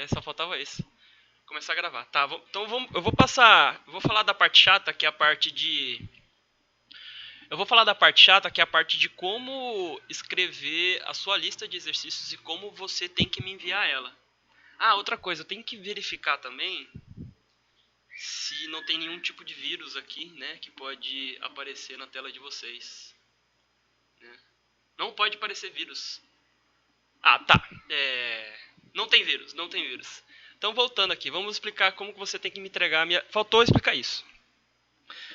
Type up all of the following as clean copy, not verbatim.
Só faltava isso. Começar a gravar. Tá, então eu vou passar. Eu vou falar da parte chata, que é a parte de. Eu vou falar da parte chata, que é a parte de como escrever a sua lista de exercícios e como você tem que me enviar ela. Ah, outra coisa, eu tenho que verificar também se não tem nenhum tipo de vírus aqui, né, que pode aparecer na tela de vocês. Né? Não pode aparecer vírus. Ah, tá. Não tem vírus, não tem vírus. Então, voltando aqui, vamos explicar como que você tem que me entregar a minha... Faltou explicar isso.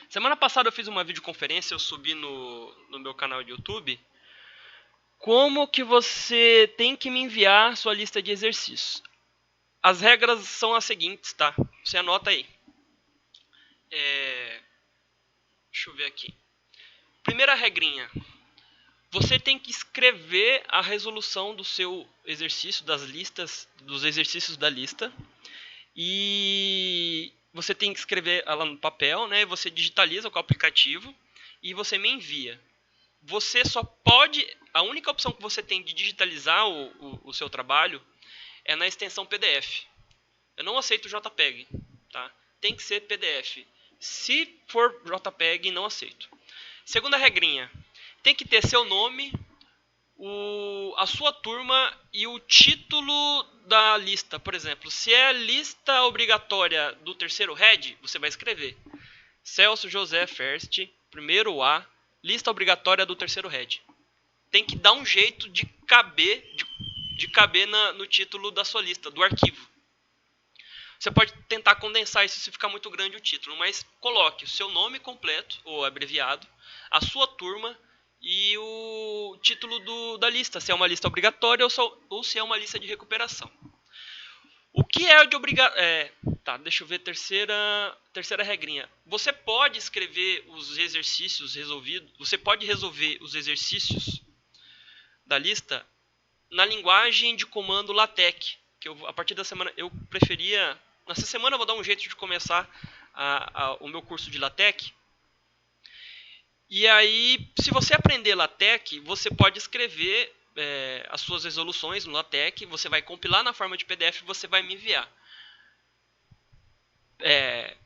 Semana passada eu fiz uma videoconferência, eu subi no meu canal de YouTube. Como que você tem que me enviar sua lista de exercícios? As regras são as seguintes, tá? Você anota aí. Deixa eu ver aqui. Primeira regrinha. Você tem que escrever a resolução do seu exercício, das listas, dos exercícios da lista. E você tem que escrever ela no papel, né? Você digitaliza com o aplicativo e você me envia. Você só pode... A única opção que você tem de digitalizar o seu trabalho é na extensão PDF. Eu não aceito JPEG, tá? Tem que ser PDF. Se for JPEG, não aceito. Segunda regrinha. Tem que ter seu nome, a sua turma e o título da lista. Por exemplo, se é lista obrigatória do terceiro head, você vai escrever Celso José First, primeiro A, lista obrigatória do terceiro head. Tem que dar um jeito de caber, no título da sua lista, do arquivo. Você pode tentar condensar isso se ficar muito grande o título, mas coloque o seu nome completo, ou abreviado, a sua turma e o título da lista, se é uma lista obrigatória ou se é uma lista de recuperação. O que é de obrigação? Tá, deixa eu ver, terceira regrinha. Você pode escrever os exercícios resolvidos, você pode resolver os exercícios da lista na linguagem de comando LaTeX, que a partir da semana eu preferia... Nessa semana eu vou dar um jeito de começar o meu curso de LaTeX. E aí, se você aprender LaTeX, você pode escrever as suas resoluções no LaTeX, você vai compilar na forma de PDF e você vai me enviar.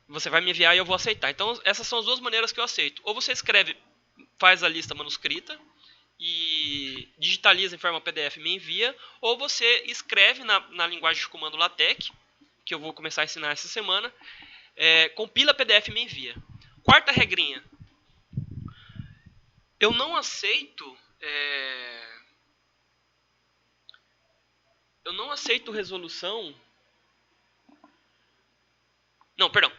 Você vai me enviar e eu vou aceitar. Então, essas são as duas maneiras que eu aceito. Ou você escreve, faz a lista manuscrita e digitaliza em forma PDF e me envia, ou você escreve na linguagem de comando LaTeX, que eu vou começar a ensinar essa semana, compila PDF e me envia. Quarta regrinha. Eu não aceito resolução... Não, perdão.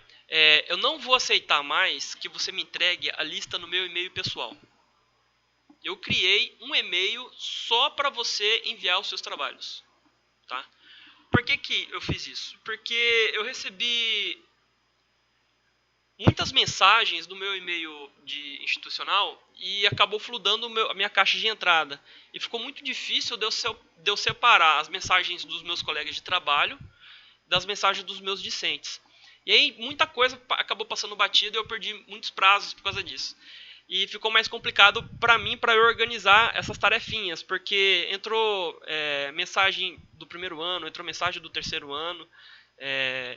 Eu não vou aceitar mais que você me entregue a lista no meu e-mail pessoal. Eu criei um e-mail só para você enviar os seus trabalhos. Tá? Por que eu fiz isso? Porque eu recebi muitas mensagens do meu e-mail institucional e acabou fludando a minha caixa de entrada. E ficou muito difícil de eu separar as mensagens dos meus colegas de trabalho das mensagens dos meus discentes. E aí muita coisa acabou passando batido e eu perdi muitos prazos por causa disso. E ficou mais complicado para mim, para eu organizar essas tarefinhas, porque entrou mensagem do primeiro ano, entrou mensagem do terceiro ano,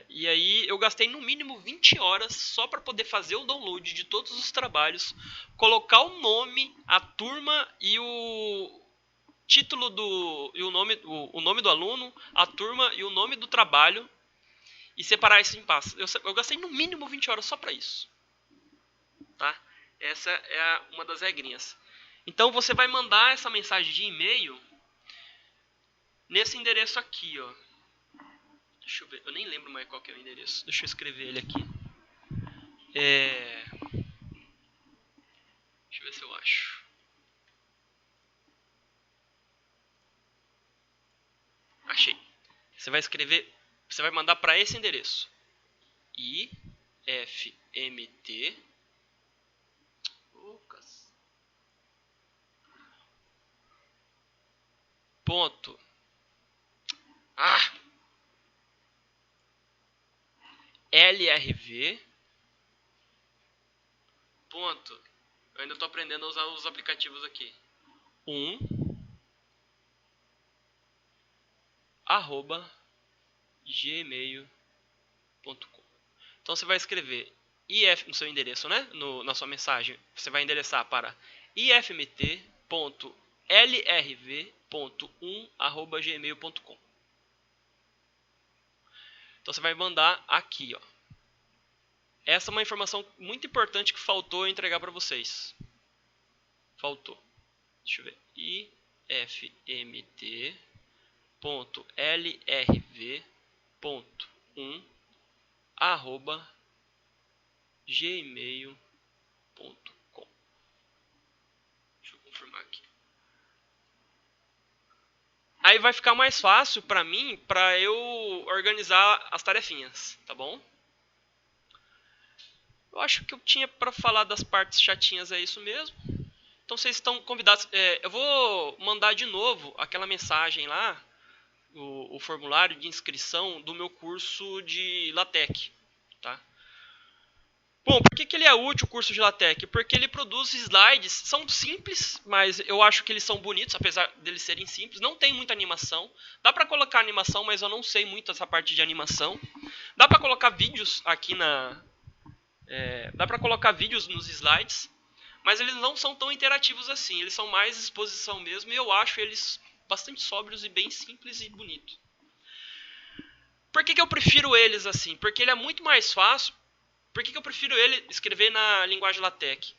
e aí eu gastei no mínimo 20 horas só para poder fazer o download de todos os trabalhos, colocar o nome, a turma e o título e o nome do aluno, a turma e o nome do trabalho, e separar isso em pastas. Eu gastei no mínimo 20 horas só para isso. Tá? Essa é uma das regrinhas. Então você vai mandar essa mensagem de e-mail nesse endereço aqui, ó. Deixa eu ver, eu nem lembro mais qual que é o endereço. Deixa eu escrever ele aqui. Deixa eu ver se eu acho. Achei. Você vai escrever, você vai mandar para esse endereço. IFMT ponto LRV ponto, eu ainda estou aprendendo a usar os aplicativos aqui, arroba Então você vai escrever if no seu endereço, né? Na sua mensagem, você vai endereçar para ifmt.lrv.1@gmail.com. Então você vai mandar aqui, ó. Essa é uma informação muito importante que faltou eu entregar para vocês. Faltou. Deixa eu ver. ifmt.lrv.1@gmail.com. Deixa eu confirmar aqui. Aí vai ficar mais fácil para mim, para eu organizar as tarefinhas, tá bom? Eu acho que eu tinha para falar das partes chatinhas, é isso mesmo. Então vocês estão convidados. Eu vou mandar de novo aquela mensagem lá, o formulário de inscrição do meu curso de LaTeX, tá? Bom, por que ele é útil, o curso de LaTeX? Porque ele produz slides, são simples, mas eu acho que eles são bonitos, apesar deles serem simples. Não tem muita animação. Dá para colocar animação, mas eu não sei muito essa parte de animação. Dá para colocar vídeos aqui dá para colocar vídeos nos slides, mas eles não são tão interativos assim. Eles são mais exposição mesmo, e eu acho eles bastante sóbrios e bem simples e bonitos. Por que eu prefiro eles assim? Porque ele é muito mais fácil. Por que eu prefiro ele escrever na linguagem LaTeX?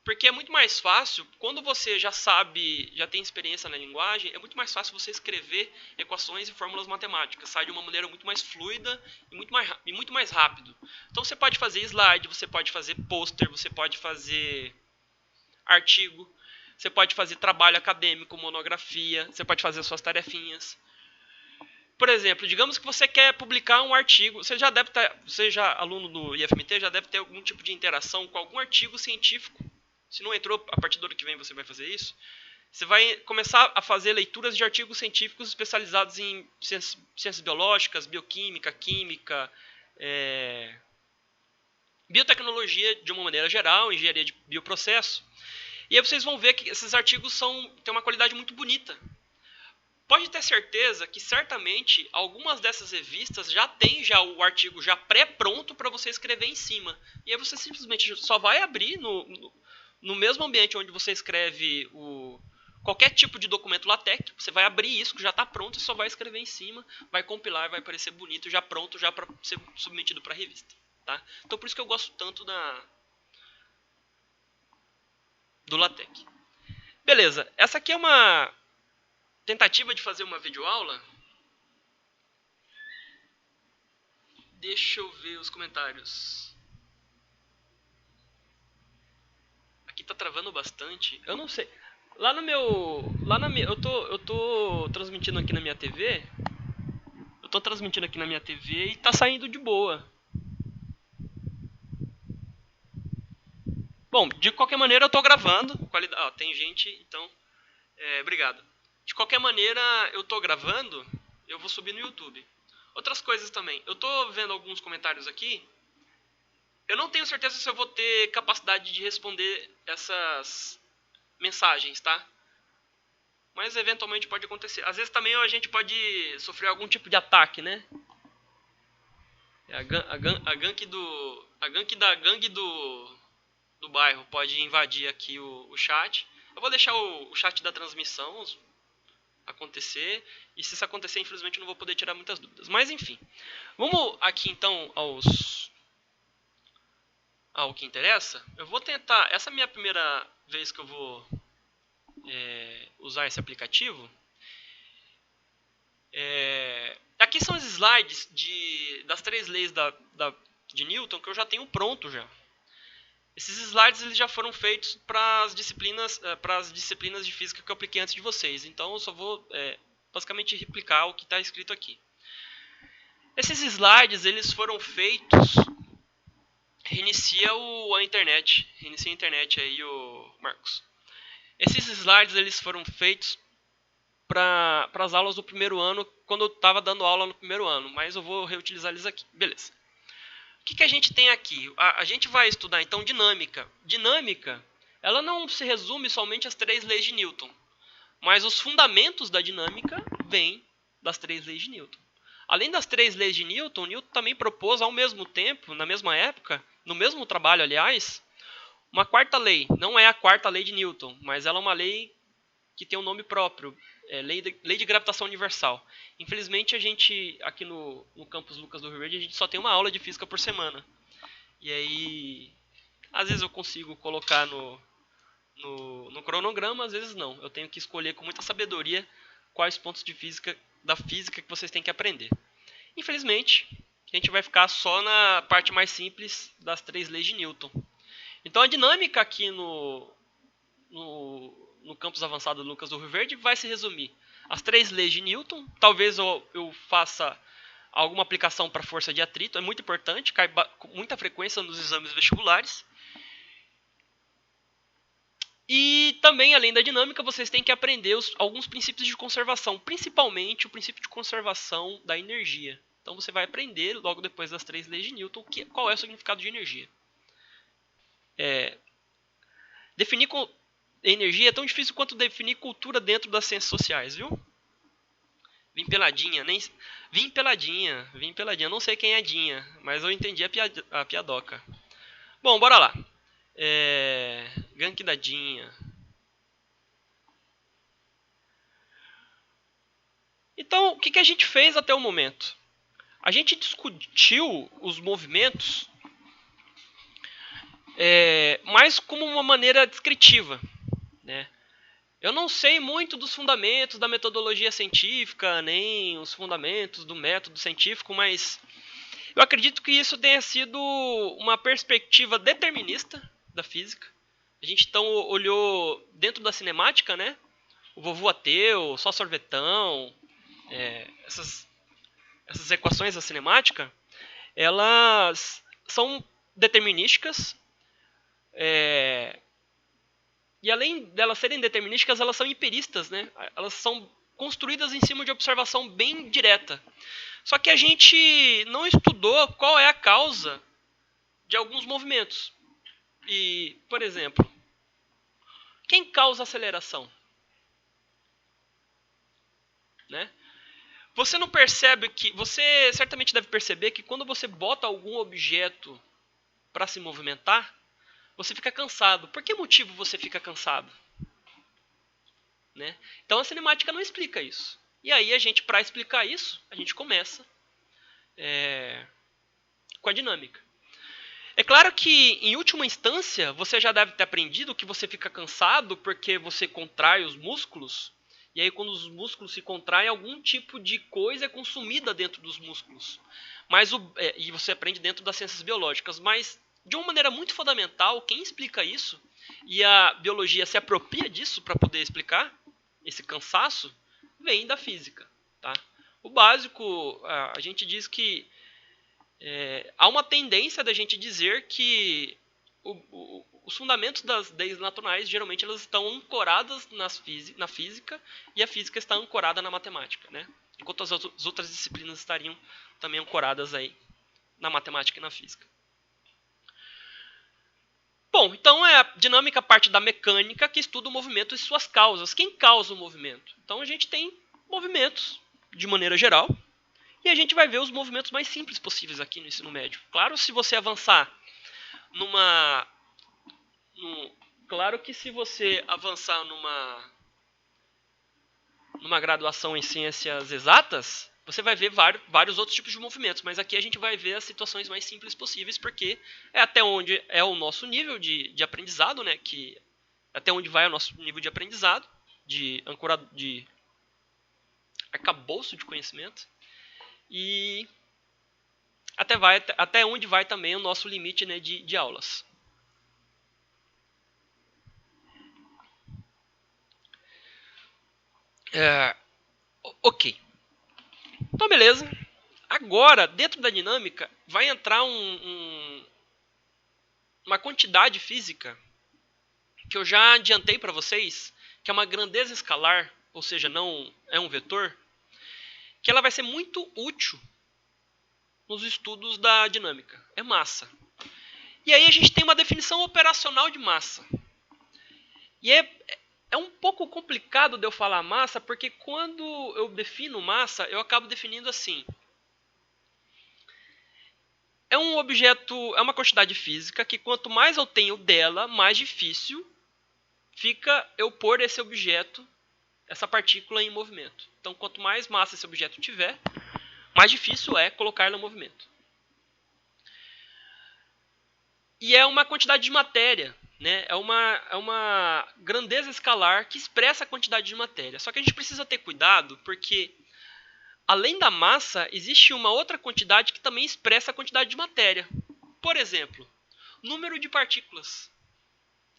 Porque é muito mais fácil, quando você já sabe, já tem experiência na linguagem, é muito mais fácil você escrever equações e fórmulas matemáticas. Sai de uma maneira muito mais fluida e muito mais rápido. Então você pode fazer slide, você pode fazer pôster, você pode fazer artigo, você pode fazer trabalho acadêmico, monografia, você pode fazer suas tarefinhas. Por exemplo, digamos que você quer publicar um artigo, você já aluno do IFMT, já deve ter algum tipo de interação com algum artigo científico. Se não entrou, a partir do ano que vem você vai fazer isso. Você vai começar a fazer leituras de artigos científicos especializados em ciências biológicas, bioquímica, química, biotecnologia de uma maneira geral, engenharia de bioprocesso. E aí vocês vão ver que esses artigos têm uma qualidade muito bonita. Pode ter certeza que certamente algumas dessas revistas já tem o artigo já pré-pronto para você escrever em cima. E aí você simplesmente só vai abrir no mesmo ambiente onde você escreve qualquer tipo de documento LaTeX. Você vai abrir isso que já está pronto e só vai escrever em cima, vai compilar, vai aparecer bonito, já pronto, já para ser submetido para a revista. Tá? Então por isso que eu gosto tanto do LaTeX. Beleza, essa aqui é uma tentativa de fazer uma videoaula. Deixa eu ver os comentários. Aqui tá travando bastante. Eu não sei. Eu tô transmitindo aqui na minha TV. Eu tô transmitindo aqui na minha TV e tá saindo de boa. Bom, de qualquer maneira eu tô gravando. Tem gente, então. Obrigado. De qualquer maneira, eu tô gravando, eu vou subir no YouTube. Outras coisas também. Eu tô vendo alguns comentários aqui. Eu não tenho certeza se eu vou ter capacidade de responder essas mensagens, tá? Mas eventualmente pode acontecer. Às vezes também a gente pode sofrer algum tipo de ataque, né? A gangue do bairro pode invadir aqui o chat. Eu vou deixar o chat da transmissão acontecer, e se isso acontecer, infelizmente eu não vou poder tirar muitas dúvidas. Mas enfim, vamos aqui então ao que interessa. Eu vou tentar, essa é a minha primeira vez que eu vou usar esse aplicativo. Aqui são os slides das 3 leis de Newton que eu já tenho pronto já. Esses slides eles já foram feitos para as disciplinas de física que eu apliquei antes de vocês. Então eu só vou basicamente replicar o que está escrito aqui. Esses slides eles foram feitos. Reinicia a internet aí, o Marcos. Esses slides eles foram feitos para as aulas do primeiro ano, quando eu estava dando aula no primeiro ano, mas eu vou reutilizar eles aqui. Beleza. O que a gente tem aqui? A gente vai estudar, então, dinâmica. Dinâmica, ela não se resume somente às 3 leis de Newton, mas os fundamentos da dinâmica vêm das 3 leis de Newton. Além das 3 leis de Newton, Newton também propôs ao mesmo tempo, na mesma época, no mesmo trabalho, aliás, uma quarta lei. Não é a quarta lei de Newton, mas ela é uma lei que tem um nome próprio, lei de gravitação universal. Infelizmente, a gente, aqui no campus Lucas do Rio Verde, a gente só tem uma aula de física por semana. E aí, às vezes eu consigo colocar no cronograma, às vezes não. Eu tenho que escolher com muita sabedoria quais pontos de física da física que vocês têm que aprender. Infelizmente, a gente vai ficar só na parte mais simples das 3 leis de Newton. Então a dinâmica aqui no campus avançado do Lucas do Rio Verde vai se resumir às 3 leis de Newton. Talvez eu faça alguma aplicação para força de atrito, é muito importante, cai com muita frequência nos exames vestibulares. E também, além da dinâmica, vocês têm que aprender alguns princípios de conservação, principalmente o princípio de conservação da energia. Então você vai aprender, logo depois das 3 leis de Newton, qual é o significado de energia. Definir energia é tão difícil quanto definir cultura dentro das ciências sociais, viu? Vim peladinha. Não sei quem é Dinha, mas eu entendi a piadoca. Bom, bora lá. Gank da Dinha. Então, o que a gente fez até o momento? A gente discutiu os movimentos mais como uma maneira descritiva, né? Eu não sei muito dos fundamentos da metodologia científica, nem os fundamentos do método científico, mas eu acredito que isso tenha sido uma perspectiva determinista da física. A gente então olhou dentro da cinemática, né? O vovô ateu, só sorvetão, essas equações da cinemática, elas são determinísticas, e além delas serem determinísticas, elas são empiristas, né? Elas são construídas em cima de observação bem direta. Só que a gente não estudou qual é a causa de alguns movimentos. E, por exemplo, quem causa aceleração? Né? Você não percebe que... Você certamente deve perceber que quando você bota algum objeto para se movimentar, você fica cansado. Por que motivo você fica cansado? Né? Então a cinemática não explica isso. E aí a gente, para explicar isso, a gente começa com a dinâmica. É claro que, em última instância, você já deve ter aprendido que você fica cansado porque você contrai os músculos. E aí, quando os músculos se contraem, algum tipo de coisa é consumida dentro dos músculos. E você aprende dentro das ciências biológicas. Mas, de uma maneira muito fundamental, quem explica isso, e a biologia se apropria disso para poder explicar esse cansaço, vem da física. Tá? O básico, a gente diz que há uma tendência da gente dizer que os fundamentos das leis naturais, geralmente, elas estão ancoradas na física, e a física está ancorada na matemática, né? Enquanto as outras disciplinas estariam também ancoradas aí na matemática e na física. Bom, então a dinâmica parte da mecânica, que estuda o movimento e suas causas. Quem causa o movimento? Então a gente tem movimentos, de maneira geral, e a gente vai ver os movimentos mais simples possíveis aqui no ensino médio. Claro, se você avançar Claro que se você avançar numa graduação em ciências exatas, você vai ver vários outros tipos de movimentos. Mas aqui a gente vai ver as situações mais simples possíveis, porque é até onde é o nosso nível de aprendizado, né? Até onde vai o nosso nível de aprendizado, de arcabouço de conhecimento. E até onde vai também o nosso limite, né, de aulas. Ok. Então, beleza. Agora, dentro da dinâmica, vai entrar uma quantidade física que eu já adiantei para vocês, que é uma grandeza escalar, ou seja, não é um vetor, que ela vai ser muito útil nos estudos da dinâmica. É massa. E aí a gente tem uma definição operacional de massa. E é um pouco complicado de eu falar massa, porque quando eu defino massa, eu acabo definindo assim. é um objeto, é uma quantidade física que quanto mais eu tenho dela, mais difícil fica eu pôr esse objeto, essa partícula em movimento. Então, quanto mais massa esse objeto tiver, mais difícil é colocá-lo em movimento. E é uma quantidade de matéria, né? É uma grandeza escalar que expressa a quantidade de matéria. Só que a gente precisa ter cuidado, porque além da massa, existe uma outra quantidade que também expressa a quantidade de matéria. Por exemplo, número de partículas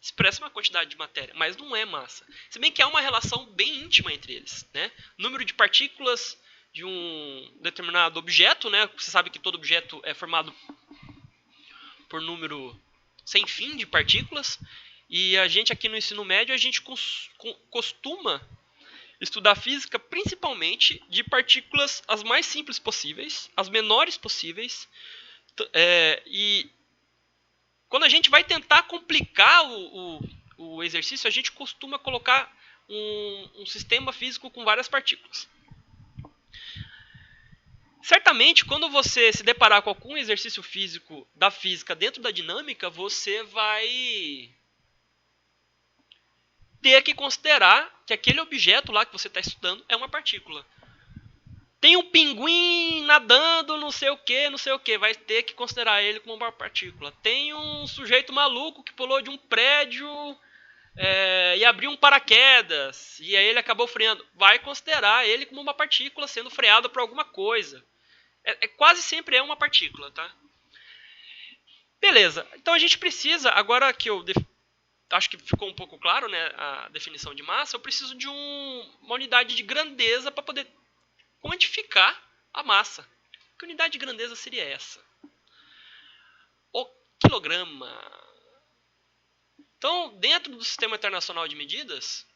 expressa uma quantidade de matéria, mas não é massa. Se bem que há uma relação bem íntima entre eles, né? Número de partículas de um determinado objeto, né? Você sabe que todo objeto é formado por número sem fim de partículas, e a gente aqui no ensino médio, a gente costuma estudar física principalmente de partículas as mais simples possíveis, as menores possíveis, e quando a gente vai tentar complicar o exercício, a gente costuma colocar um sistema físico com várias partículas. Certamente, quando você se deparar com algum exercício físico da física dentro da dinâmica, você vai ter que considerar que aquele objeto lá que você está estudando é uma partícula. Tem um pinguim nadando, não sei o que, vai ter que considerar ele como uma partícula. Tem um sujeito maluco que pulou de um prédio e abriu um paraquedas, e aí ele acabou freando. Vai considerar ele como uma partícula sendo freado por alguma coisa. Quase sempre é uma partícula, tá? Beleza, então a gente precisa, agora que eu acho que ficou um pouco claro, né, a definição de massa, eu preciso de uma unidade de grandeza para poder quantificar a massa. Que unidade de grandeza seria essa? O quilograma. Então, dentro do Sistema Internacional de Medidas,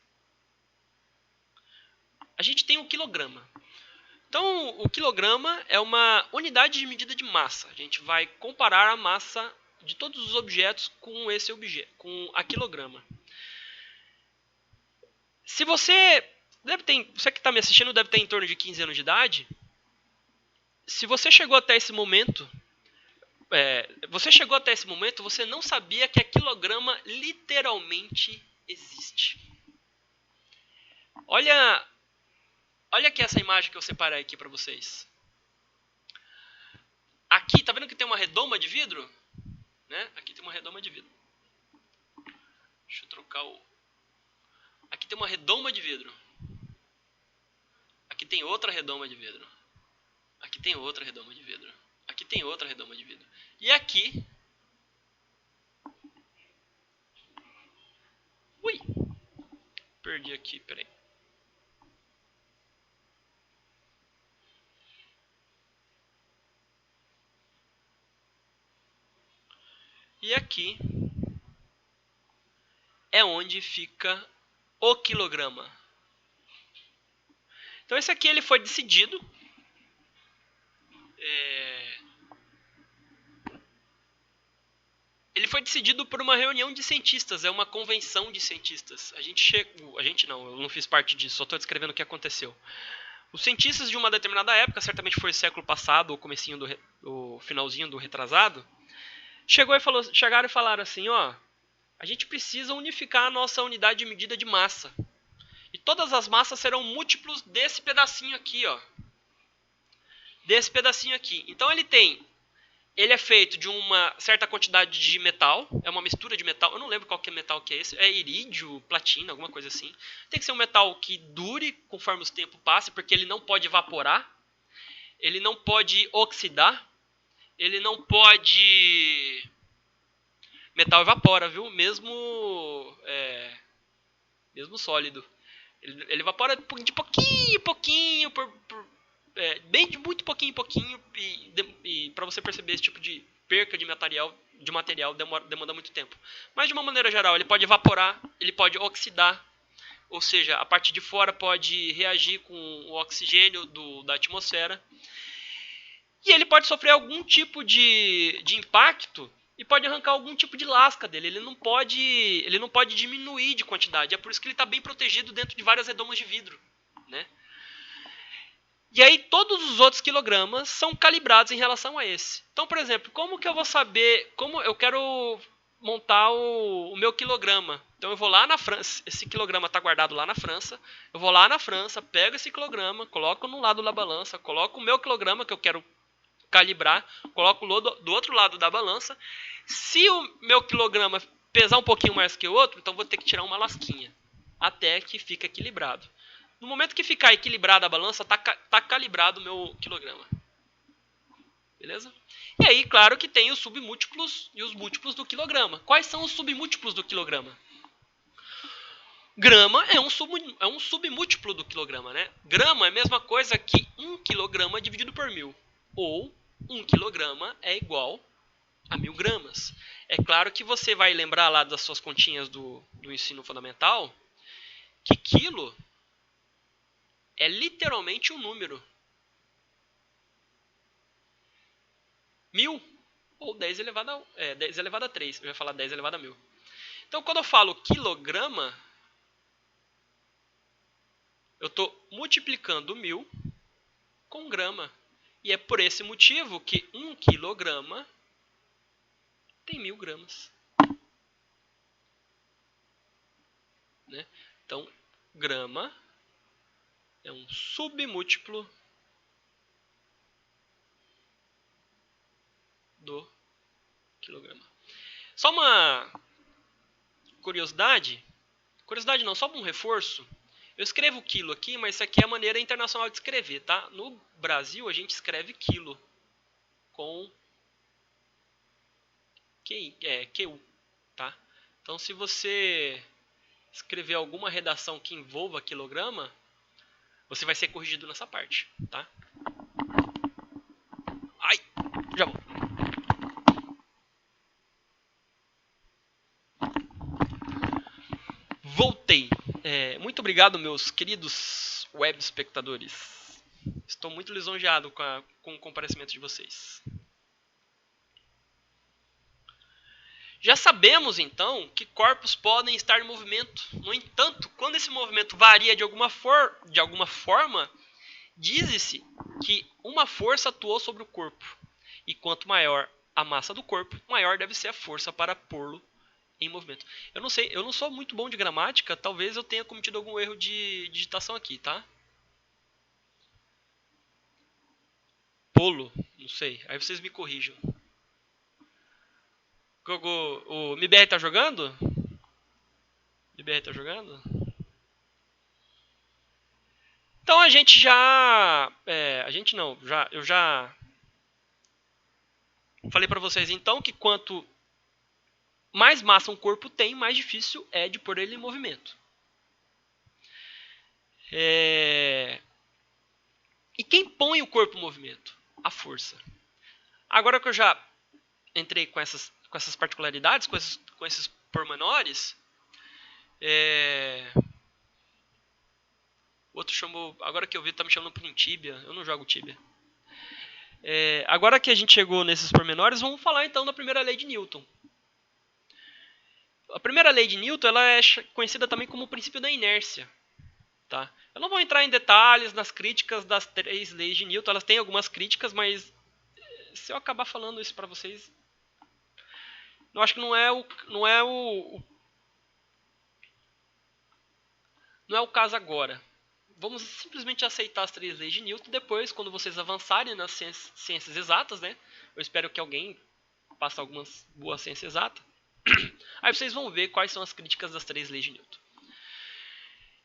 a gente tem o quilograma. Então, o quilograma é uma unidade de medida de massa. A gente vai comparar a massa de todos os objetos com esse objeto, com a quilograma. Se você você que está me assistindo deve ter em torno de 15 anos de idade. Se você chegou até esse momento, você não sabia que a quilograma literalmente existe. Olha aqui essa imagem que eu separei aqui para vocês. Aqui, tá vendo que tem uma redoma de vidro? Né? Aqui tem uma redoma de vidro. Deixa eu trocar o... Aqui tem uma redoma de vidro. Aqui tem outra redoma de vidro. Aqui tem outra redoma de vidro. Aqui tem outra redoma de vidro. E aqui... Ui! Perdi aqui, peraí. E aqui é onde fica o quilograma. Então esse aqui ele foi decidido. Ele foi decidido por uma reunião de cientistas, é uma convenção de cientistas. Eu não fiz parte disso, só estou descrevendo o que aconteceu. Os cientistas de uma determinada época, certamente foi o século passado, ou finalzinho do retrasado, chegaram e falaram assim, ó, a gente precisa unificar a nossa unidade de medida de massa. E todas as massas serão múltiplos desse pedacinho aqui, ó. Desse pedacinho aqui. Então ele é feito de uma certa quantidade de metal, é uma mistura de metal, eu não lembro qual que é metal que é esse, é irídio, platina, alguma coisa assim. Tem que ser um metal que dure conforme o tempo passa, porque ele não pode evaporar, ele não pode oxidar, ele não pode... Metal evapora, viu? Mesmo sólido. Ele evapora de pouquinho em pouquinho, bem de muito pouquinho em pouquinho, e para você perceber esse tipo de perca de material demanda muito tempo. Mas de uma maneira geral, ele pode evaporar, ele pode oxidar, ou seja, a parte de fora pode reagir com o oxigênio da atmosfera, e ele pode sofrer algum tipo de impacto e pode arrancar algum tipo de lasca dele. Ele não pode diminuir de quantidade. É por isso que ele está bem protegido dentro de várias redomas de vidro, né? E aí todos os outros quilogramas são calibrados em relação a esse. Então, por exemplo, como que eu vou saber, como eu quero montar o meu quilograma? Então eu vou lá na França, esse quilograma está guardado lá na França, eu vou lá na França, pego esse quilograma, coloco no lado da balança, coloco o meu quilograma que eu quero calibrar, coloco do outro lado da balança. Se o meu quilograma pesar um pouquinho mais que o outro, então vou ter que tirar uma lasquinha, até que fique equilibrado. No momento que ficar equilibrada a balança, tá calibrado o meu quilograma. Beleza? E aí, claro que tem os submúltiplos e os múltiplos do quilograma. Quais são os submúltiplos do quilograma? Grama é um submúltiplo do quilograma, né? Grama é a mesma coisa que 1 quilograma dividido por 1000. Ou 1 quilograma é igual a 1000 gramas. É claro que você vai lembrar lá das suas continhas do ensino fundamental que quilo é literalmente um número. 1000 ou 10 elevado a 3. Eu ia falar 10 elevado a 1000. Então, quando eu falo quilograma, eu estou multiplicando 1000 com grama. E é por esse motivo que 1 quilograma tem 1000 gramas. Né? Então, grama é um submúltiplo do quilograma. Só uma curiosidade não, só um reforço. Eu escrevo quilo aqui, mas isso aqui é a maneira internacional de escrever, tá? No Brasil, a gente escreve quilo com QU, tá? Então, se você escrever alguma redação que envolva quilograma, você vai ser corrigido nessa parte, tá? Ai, já vou. Voltei. Muito obrigado, meus queridos web espectadores. Estou muito lisonjeado com o comparecimento de vocês. Já sabemos, então, que corpos podem estar em movimento. No entanto, quando esse movimento varia de alguma forma, diz-se que uma força atuou sobre o corpo. E quanto maior a massa do corpo, maior deve ser a força para pô-lo em movimento. Eu não sei, eu não sou muito bom de gramática, talvez eu tenha cometido algum erro de digitação aqui, tá? Polo, não sei. Aí vocês me corrijam. O MBR tá jogando? MBR tá jogando? Então a gente já... eu já falei pra vocês então que quanto mais massa um corpo tem, mais difícil é de pôr ele em movimento. E quem põe o corpo em movimento? A força. Agora que eu já entrei com essas particularidades, com esses pormenores, o outro chamou, agora que eu vi, tá me chamando por Tibia. Eu não jogo Tibia. Agora que a gente chegou nesses pormenores, vamos falar então da primeira lei de Newton. A primeira lei de Newton ela é conhecida também como o princípio da inércia. Tá? Eu não vou entrar em detalhes nas críticas das 3 leis de Newton. Elas têm algumas críticas, mas se eu acabar falando isso para vocês, eu acho que não é o caso agora. Vamos simplesmente aceitar as 3 leis de Newton. Depois, quando vocês avançarem nas ciências exatas, né? Eu espero que alguém passe algumas boas ciências exatas. Aí vocês vão ver quais são as críticas das 3 leis de Newton.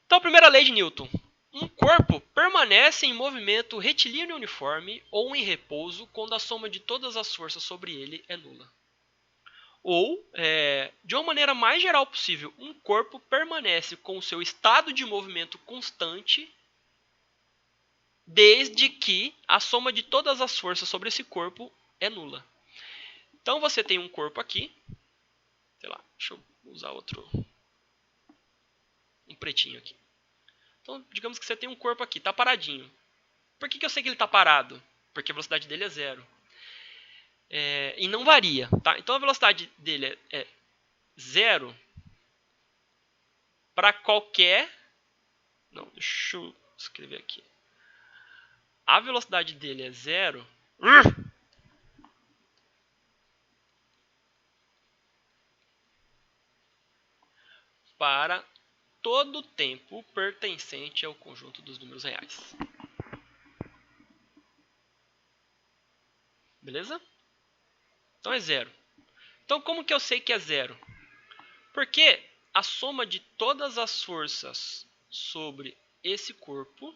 Então, a primeira lei de Newton. Um corpo permanece em movimento retilíneo uniforme ou em repouso quando a soma de todas as forças sobre ele é nula. Ou, de uma maneira mais geral possível, um corpo permanece com o seu estado de movimento constante desde que a soma de todas as forças sobre esse corpo é nula. Então você tem um corpo aqui, sei lá, deixa eu usar um pretinho aqui. Então, digamos que você tem um corpo aqui, está paradinho. Por que eu sei que ele está parado? Porque a velocidade dele é 0. E não varia, tá? Então a velocidade dele é 0 para qualquer... Não, deixa eu escrever aqui. a velocidade dele é 0, para todo tempo pertencente ao conjunto dos números reais. Beleza? Então é 0. Então como que eu sei que é 0? Porque a soma de todas as forças sobre esse corpo...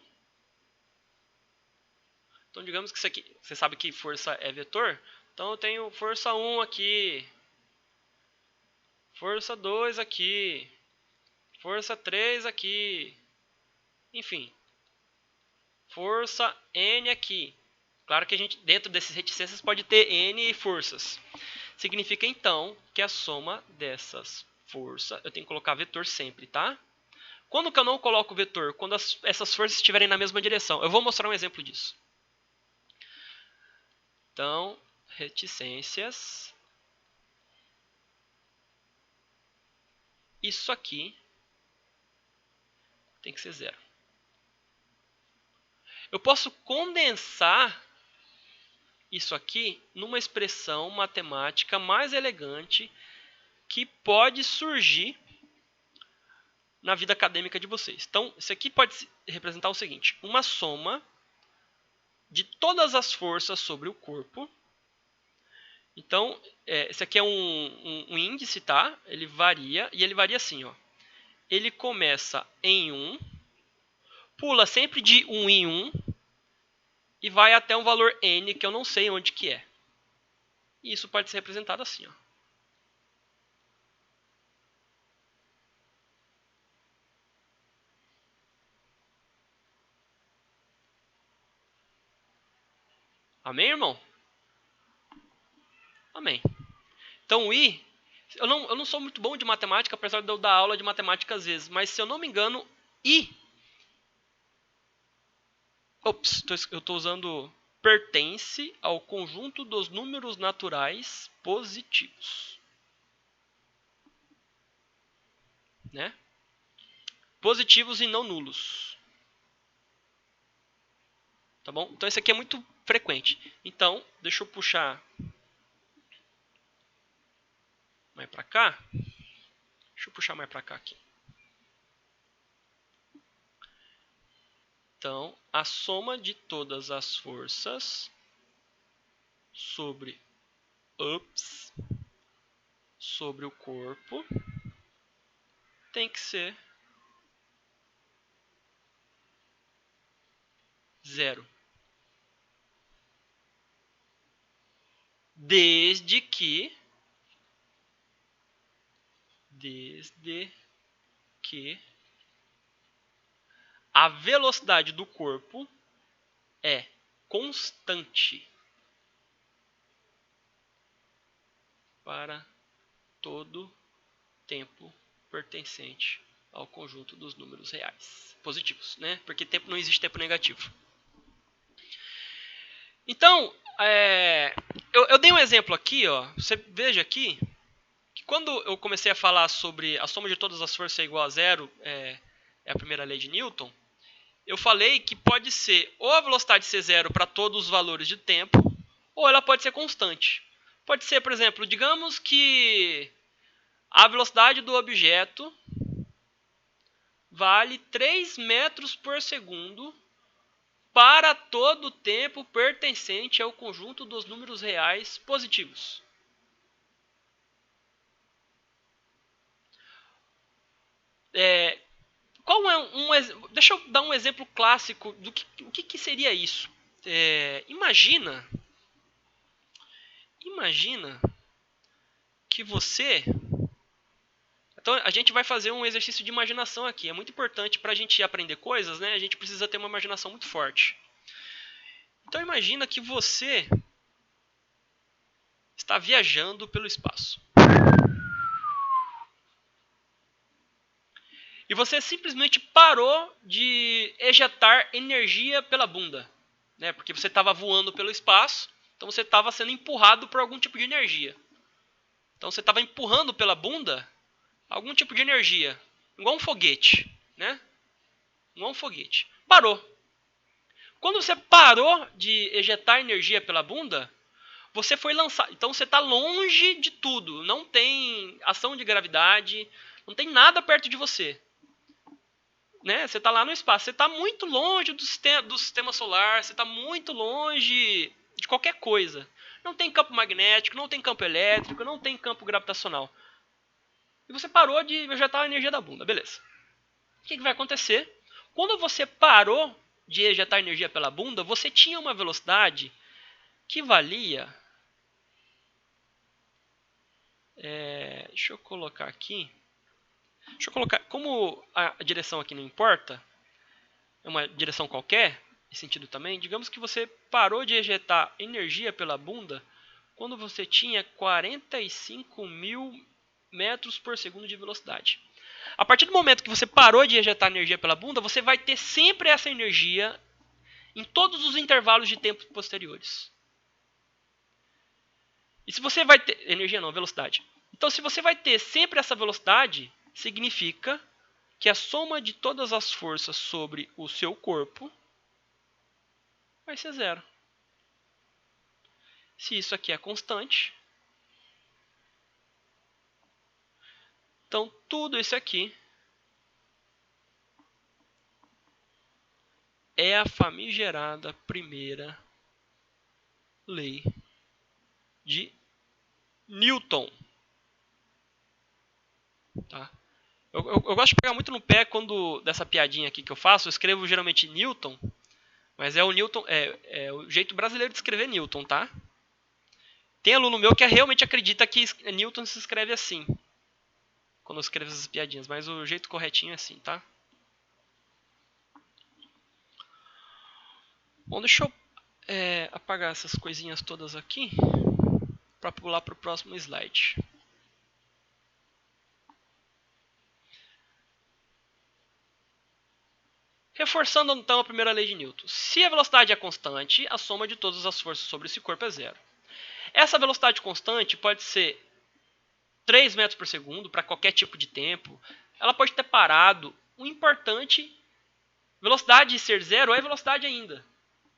Então digamos que isso aqui... Você sabe que força é vetor? Então eu tenho força 1 aqui, força 2 aqui, força 3 aqui, enfim, força N aqui. Claro que a gente, dentro desses reticências, pode ter N forças. Significa, então, que a soma dessas forças... Eu tenho que colocar vetor sempre, tá? Quando que eu não coloco vetor? Quando essas forças estiverem na mesma direção. Eu vou mostrar um exemplo disso. Então, reticências. Isso aqui tem que ser 0. Eu posso condensar isso aqui numa expressão matemática mais elegante que pode surgir na vida acadêmica de vocês. Então, isso aqui pode representar o seguinte: uma soma de todas as forças sobre o corpo. Então, esse aqui é um índice, tá? Ele varia, e ele varia assim, ó. Ele começa em 1, pula sempre de 1 em 1, e vai até um valor n, que eu não sei onde que é. E isso pode ser representado assim, ó. Amém, irmão? Amém. Então, o I... Eu não sou muito bom de matemática, apesar de eu dar aula de matemática às vezes. Mas, se eu não me engano, I... Ops, eu estou usando... Pertence ao conjunto dos números naturais positivos. Né? Positivos e não nulos. Tá bom? Então, esse aqui é muito frequente. Então, deixa eu puxar mais para cá. Deixa eu puxar mais para cá aqui. Então, a soma de todas as forças sobre sobre o corpo tem que ser 0. Desde que a velocidade do corpo é constante para todo tempo pertencente ao conjunto dos números reais positivos, né? Porque não existe tempo negativo. Então, eu dei um exemplo aqui, ó. Você veja aqui que quando eu comecei a falar sobre a soma de todas as forças é igual a 0, é a primeira lei de Newton, eu falei que pode ser ou a velocidade ser 0 para todos os valores de tempo, ou ela pode ser constante. Pode ser, por exemplo, digamos que a velocidade do objeto vale 3 metros por segundo para todo o tempo pertencente ao conjunto dos números reais positivos. Deixa eu dar um exemplo clássico do que seria isso. Imagina que você... Então, a gente vai fazer um exercício de imaginação aqui. É muito importante para a gente aprender coisas, né? A gente precisa ter uma imaginação muito forte. Então, imagina que você está viajando pelo espaço. E você simplesmente parou de ejetar energia pela bunda, né? Porque você estava voando pelo espaço, então você estava sendo empurrado por algum tipo de energia. Então você estava empurrando pela bunda algum tipo de energia, igual um foguete, né? Igual um foguete. Parou. Quando você parou de ejetar energia pela bunda, você foi lançado. Então você está longe de tudo. Não tem ação de gravidade, não tem nada perto de você. Né? Você está lá no espaço. Você está muito longe do sistema solar. Você está muito longe de qualquer coisa. Não tem campo magnético, não tem campo elétrico, não tem campo gravitacional. E você parou de ejetar a energia da bunda. Beleza. O que vai acontecer? Quando você parou de ejetar energia pela bunda, você tinha uma velocidade que valia... deixa eu colocar aqui. Deixa eu colocar... Como a direção aqui não importa, é uma direção qualquer, em sentido também, digamos que você parou de ejetar energia pela bunda quando você tinha 45 mil metros por segundo de velocidade. A partir do momento que você parou de ejetar energia pela bunda, você vai ter sempre essa energia em todos os intervalos de tempo posteriores. E se você vai ter... Energia não, velocidade. Então, se você vai ter sempre essa velocidade, significa que a soma de todas as forças sobre o seu corpo vai ser zero. Se isso aqui é constante, então tudo isso aqui é a famigerada primeira lei de Newton. Tá? Eu gosto de pegar muito no pé quando dessa piadinha aqui que eu faço. Eu escrevo geralmente Newton, mas é o Newton, é o jeito brasileiro de escrever Newton, tá? Tem aluno meu que realmente acredita que Newton se escreve assim, quando eu escrevo essas piadinhas, mas o jeito corretinho é assim, tá? Bom, deixa eu apagar essas coisinhas todas aqui para pular para o próximo slide. Reforçando então a primeira lei de Newton. Se a velocidade é constante, a soma de todas as forças sobre esse corpo é zero. Essa velocidade constante pode ser 3 metros por segundo para qualquer tipo de tempo. Ela pode ter parado. O importante, velocidade de ser zero é velocidade ainda.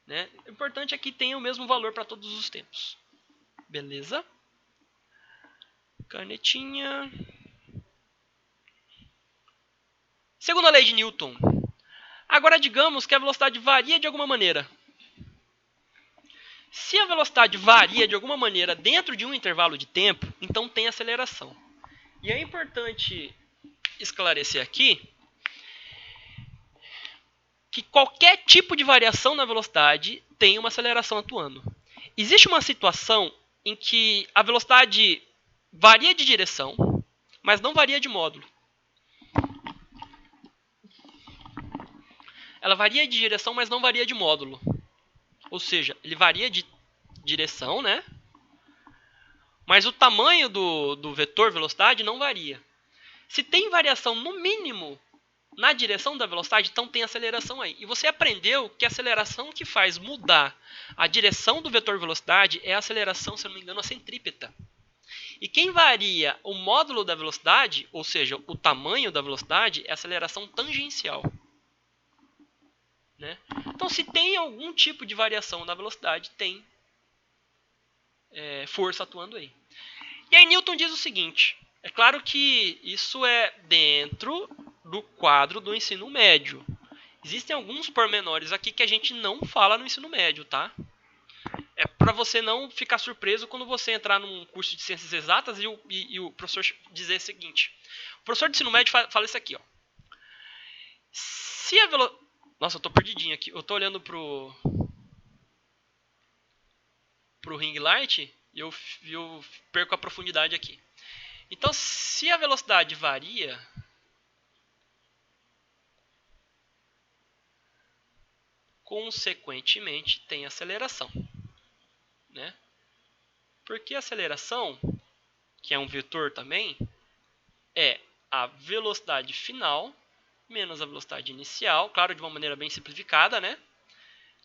Né? O importante é que tenha o mesmo valor para todos os tempos. Beleza? Canetinha. Segunda lei de Newton. Agora digamos que a velocidade varia de alguma maneira. Se a velocidade varia de alguma maneira dentro de um intervalo de tempo, então tem aceleração. E é importante esclarecer aqui que qualquer tipo de variação na velocidade tem uma aceleração atuando. Existe uma situação em que a velocidade varia de direção, mas não varia de módulo. Ela varia de direção, mas não varia de módulo. Ou seja, ele varia de direção, né? Mas o tamanho do vetor velocidade não varia. Se tem variação no mínimo na direção da velocidade, então tem aceleração aí. E você aprendeu que a aceleração que faz mudar a direção do vetor velocidade é a aceleração, se não me engano, a centrípeta. E quem varia o módulo da velocidade, ou seja, o tamanho da velocidade, é a aceleração tangencial. Né? Então, se tem algum tipo de variação na velocidade, tem força atuando aí. E aí Newton diz o seguinte, é claro que isso é dentro do quadro do ensino médio. Existem alguns pormenores aqui que a gente não fala no ensino médio, tá? É para você não ficar surpreso quando você entrar num curso de ciências exatas e o professor dizer o seguinte. O professor de ensino médio fala isso aqui, ó. Se a velocidade... Nossa, eu tô perdidinho aqui. Eu tô olhando pro ring light e eu perco a profundidade aqui. Então, se a velocidade varia, consequentemente tem aceleração. Né? Porque a aceleração, que é um vetor também, é a velocidade final menos a velocidade inicial, claro, de uma maneira bem simplificada, né?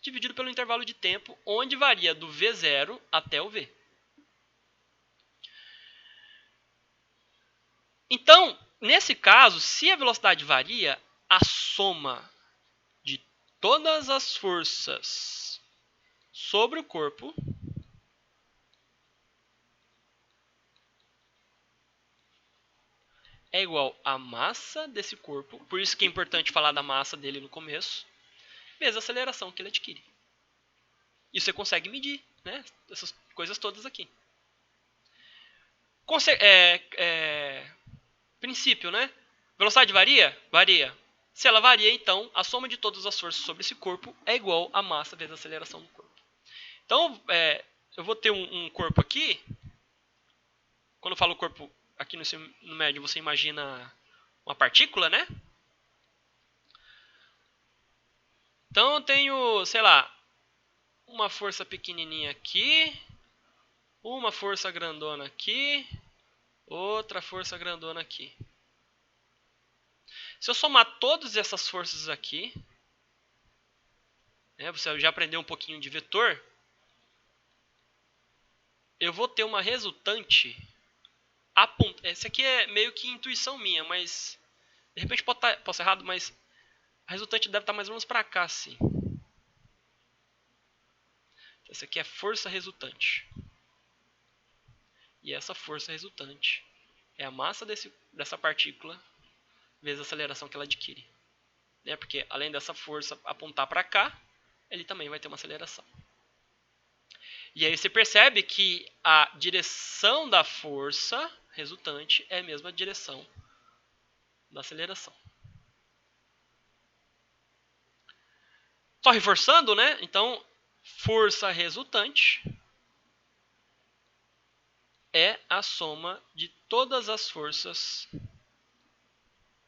Dividido pelo intervalo de tempo, onde varia do V0 até o V. Então, nesse caso, se a velocidade varia, a soma de todas as forças sobre o corpo é igual à massa desse corpo, por isso que é importante falar da massa dele no começo, vezes a aceleração que ele adquire. E você consegue medir, né, essas coisas todas aqui. Princípio, né? Velocidade varia? Varia. Se ela varia, então, a soma de todas as forças sobre esse corpo é igual à massa vezes a aceleração do corpo. Então, eu vou ter um corpo aqui. Quando eu falo corpo aqui no ensino médio, você imagina uma partícula, né? Então, eu tenho, sei lá, uma força pequenininha aqui, uma força grandona aqui, outra força grandona aqui. Se eu somar todas essas forças aqui, né, você já aprendeu um pouquinho de vetor, eu vou ter uma resultante. Essa aqui é meio que intuição minha, mas de repente posso errado, mas a resultante deve estar mais ou menos para cá, assim. Essa aqui é a força resultante. E essa força resultante é a massa dessa partícula vezes a aceleração que ela adquire. Porque além dessa força apontar para cá, ele também vai ter uma aceleração. E aí você percebe que a direção da força resultante é a mesma direção da aceleração. Só reforçando, né? Então, força resultante é a soma de todas as forças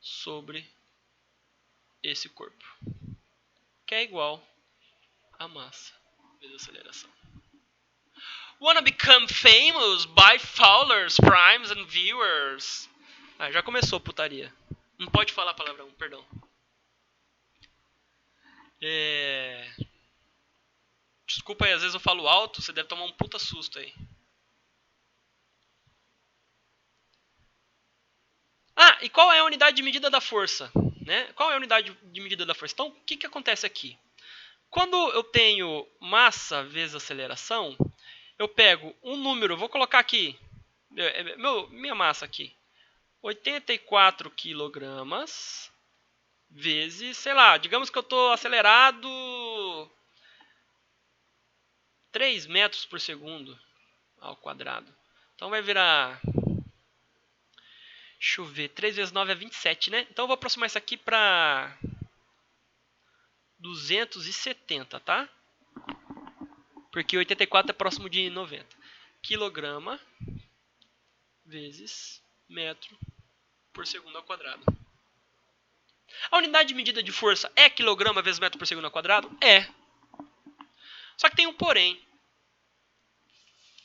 sobre esse corpo, que é igual a massa vezes a aceleração. Wanna become famous by followers, primes and viewers. Já começou a putaria. Não pode falar palavrão, perdão. Desculpa aí, às vezes eu falo alto, você deve tomar um puta susto aí. E qual é a unidade de medida da força? Né? Qual é a unidade de medida da força? Então, o que acontece aqui? Quando eu tenho massa vezes aceleração, eu pego um número, vou colocar aqui, minha massa aqui, 84 quilogramas, vezes, sei lá, digamos que eu estou acelerado 3 metros por segundo ao quadrado. Então vai virar, deixa eu ver, 3 vezes 9 é 27, né? Então eu vou aproximar isso aqui para 270, tá? Porque 84 é próximo de 90. Quilograma vezes metro por segundo ao quadrado. A unidade de medida de força é quilograma vezes metro por segundo ao quadrado? É. Só que tem um porém.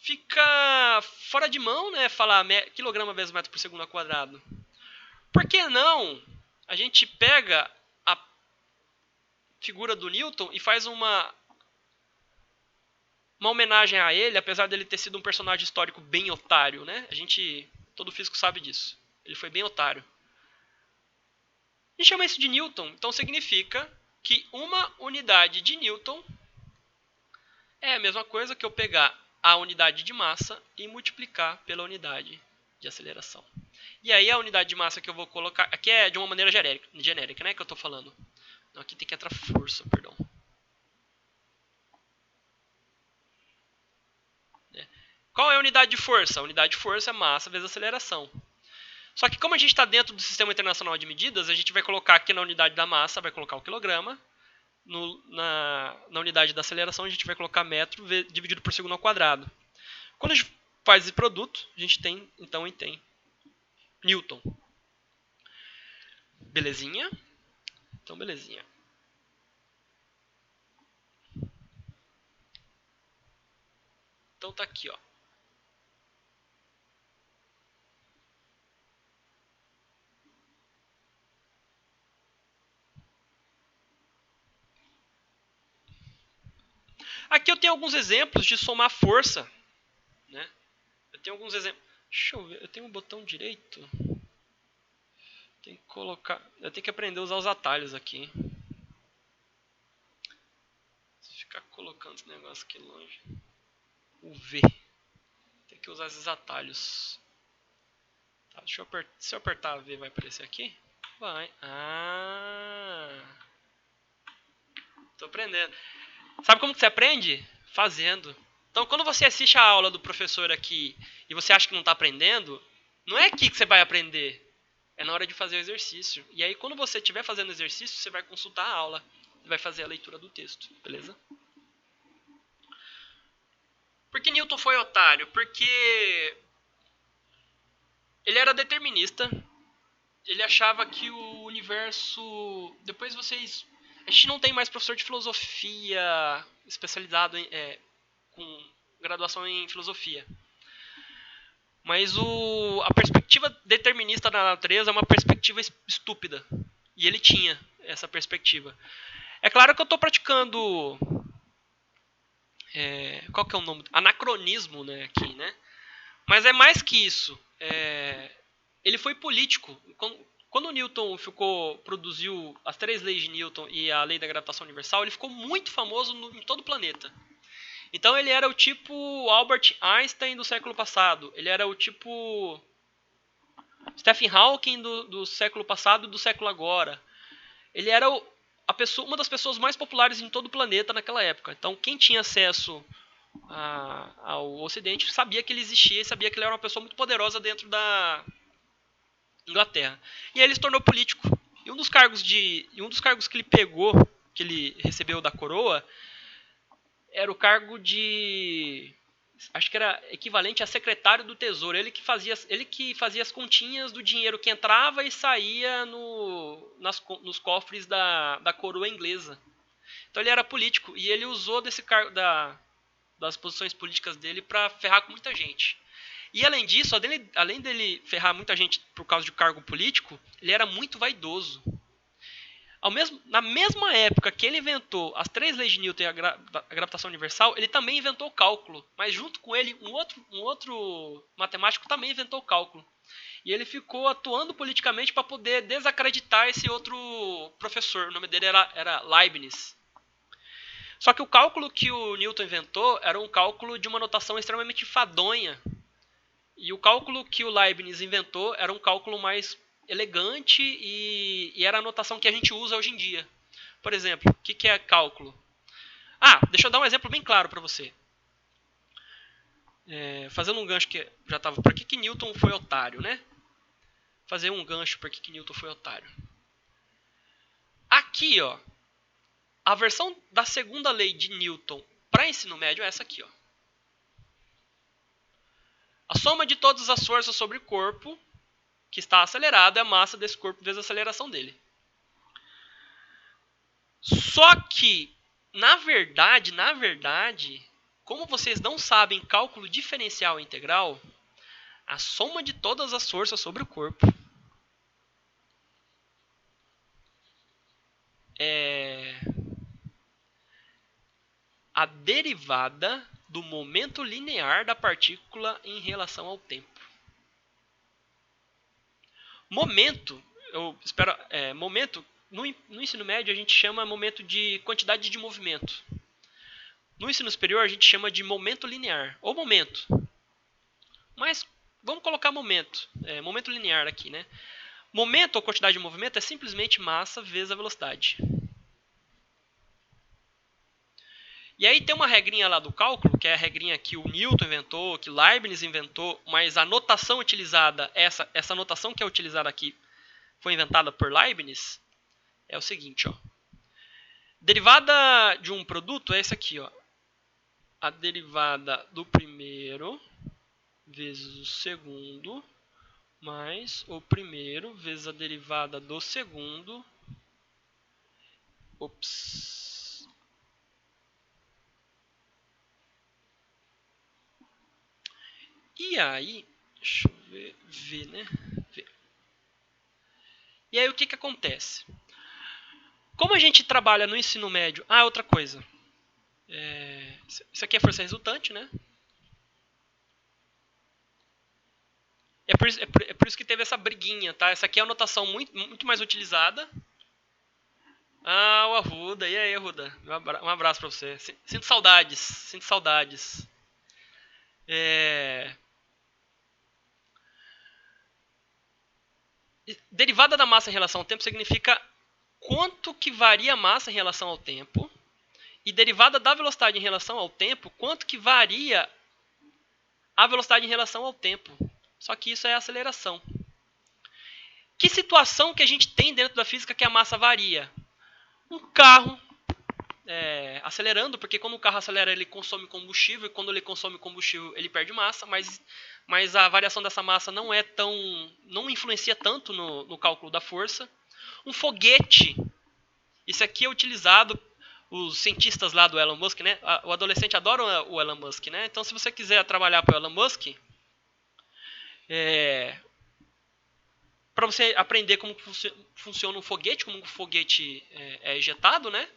Fica fora de mão, né, falar quilograma vezes metro por segundo ao quadrado. Por que não a gente pega a figura do Newton e faz uma homenagem a ele, apesar dele ter sido um personagem histórico bem otário, né? Todo físico sabe disso. Ele foi bem otário. A gente chama isso de Newton, então significa que uma unidade de Newton é a mesma coisa que eu pegar a unidade de massa e multiplicar pela unidade de aceleração. E aí a unidade de massa que eu vou colocar, aqui é de uma maneira genérica, né, que eu estou falando. Não, aqui tem que entrar força, perdão. Qual é a unidade de força? A unidade de força é massa vezes aceleração. Só que como a gente está dentro do Sistema Internacional de Medidas, a gente vai colocar aqui na unidade da massa, vai colocar o quilograma. Na unidade da aceleração, a gente vai colocar metro dividido por segundo ao quadrado. Quando a gente faz esse produto, a gente tem, então, Newton. Belezinha? Então, belezinha. Então, tá aqui, ó. Aqui eu tenho alguns exemplos de somar força, né? Eu tenho alguns exemplos. Deixa eu ver, eu tenho um botão direito. Tem que colocar. Eu tenho que aprender a usar os atalhos aqui. ficar colocando esse negócio aqui longe. O V. Tem que usar esses atalhos. Tá, se eu apertar V, vai aparecer aqui? Vai. Tô aprendendo. Sabe como que você aprende? Fazendo. Então, quando você assiste a aula do professor aqui e você acha que não está aprendendo, não é aqui que você vai aprender. É na hora de fazer o exercício. E aí, quando você estiver fazendo o exercício, você vai consultar a aula. E vai fazer a leitura do texto. Beleza? Por que Newton foi otário? Porque ele era determinista. Ele achava que o universo... Depois vocês... A gente não tem mais professor de filosofia especializado com graduação em filosofia. Mas a perspectiva determinista da natureza é uma perspectiva estúpida. E ele tinha essa perspectiva. É claro que eu estou praticando... qual que é o nome? Anacronismo, né, aqui, né? Mas é mais que isso. Ele foi político. Quando o Newton produziu as 3 leis de Newton e a lei da gravitação universal, ele ficou muito famoso em todo o planeta. Então ele era o tipo Albert Einstein do século passado. Ele era o tipo Stephen Hawking do século passado e do século agora. Ele era uma das pessoas mais populares em todo o planeta naquela época. Então quem tinha acesso ao Ocidente sabia que ele existia e sabia que ele era uma pessoa muito poderosa dentro da Inglaterra. E aí ele se tornou político. E um dos cargos que ele pegou, que ele recebeu da coroa, era o cargo de... acho que era equivalente a secretário do Tesouro. Ele que fazia as continhas do dinheiro que entrava e saía nos cofres da coroa inglesa. Então ele era político e ele usou desse cargo das posições políticas dele para ferrar com muita gente. E além disso, além dele ferrar muita gente por causa de cargo político, ele era muito vaidoso. Na mesma época que ele inventou as 3 leis de Newton e a gravitação universal, ele também inventou o cálculo. Mas junto com ele, um outro matemático também inventou o cálculo. E ele ficou atuando politicamente para poder desacreditar esse outro professor. O nome dele era Leibniz. Só que o cálculo que o Newton inventou era um cálculo de uma notação extremamente enfadonha. E o cálculo que o Leibniz inventou era um cálculo mais elegante e era a notação que a gente usa hoje em dia. Por exemplo, o que é cálculo? Deixa eu dar um exemplo bem claro para você. Fazendo um gancho que já estava... Por que Newton foi otário, né? Fazer um gancho por que Newton foi otário. Aqui, ó, a versão da segunda lei de Newton para ensino médio é essa aqui, ó. A soma de todas as forças sobre o corpo que está acelerado é a massa desse corpo vezes a aceleração dele. Só que, na verdade, como vocês não sabem cálculo diferencial integral, a soma de todas as forças sobre o corpo é a derivada do momento linear da partícula em relação ao tempo. Momento, no ensino médio a gente chama momento de quantidade de movimento. No ensino superior a gente chama de momento linear, ou momento. Mas vamos colocar momento linear aqui, né? Momento ou quantidade de movimento é simplesmente massa vezes a velocidade. E aí tem uma regrinha lá do cálculo, que é a regrinha que o Newton inventou, que Leibniz inventou, mas a notação utilizada, essa notação que é utilizada aqui, foi inventada por Leibniz, é o seguinte, ó. Derivada de um produto é essa aqui, ó. A derivada do primeiro vezes o segundo, mais o primeiro vezes a derivada do segundo. E aí, deixa eu ver, né? E aí o que acontece? Como a gente trabalha no ensino médio... outra coisa. Isso aqui é força resultante, né? É por isso que teve essa briguinha, tá? Essa aqui é a notação muito mais utilizada. Ah, o Arruda. E aí, Arruda? Um abraço pra você. Sinto saudades. Sinto saudades. É... Derivada da massa em relação ao tempo significa quanto que varia a massa em relação ao tempo. E derivada da velocidade em relação ao tempo, quanto que varia a velocidade em relação ao tempo. Só que isso é aceleração. Que situação que a gente tem dentro da física que a massa varia? Um carro acelerando, porque quando o carro acelera ele consome combustível, e quando ele consome combustível ele perde massa, mas a variação dessa massa não influencia tanto no cálculo da força. Um foguete, isso aqui é utilizado, os cientistas lá do Elon Musk, né? O adolescente adora o Elon Musk, né? Então se você quiser trabalhar para o Elon Musk, para você aprender como funciona um foguete, como um foguete é ejetado, né?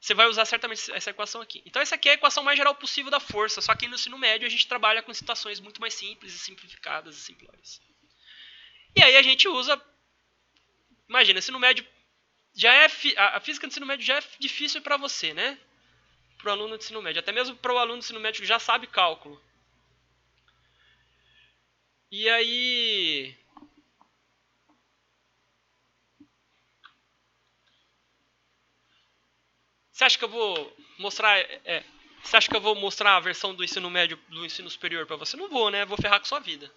Você vai usar certamente essa equação aqui. Então essa aqui é a equação mais geral possível da força, só que no ensino médio a gente trabalha com situações muito mais simples e simplificadas e simplórias. E aí a gente usa, imagina, ensino médio já é a física do ensino médio já é difícil para você, né? Para o aluno de ensino médio, até mesmo para o aluno de ensino médio que já sabe cálculo. E aí você acha que eu vou mostrar você acha que eu vou mostrar a versão do ensino médio do ensino superior para você? Não vou, né? Vou ferrar com sua vida.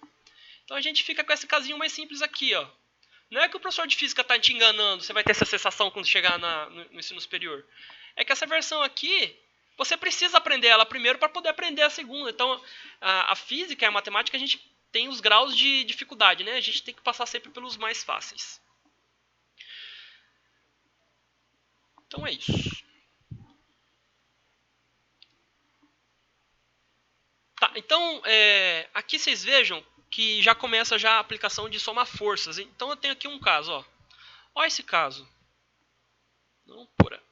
Então a gente fica com esse casinho mais simples aqui, ó. Não é que o professor de física está te enganando, você vai ter essa sensação quando chegar no ensino superior. É que essa versão aqui, você precisa aprender ela primeiro para poder aprender a segunda. Então, a física e a matemática, a gente tem os graus de dificuldade, né? A gente tem que passar sempre pelos mais fáceis. Então é isso. Tá, então, aqui vocês vejam que já começa já a aplicação de somar forças. Então eu tenho aqui um caso, ó. Olha esse caso. Não, porra.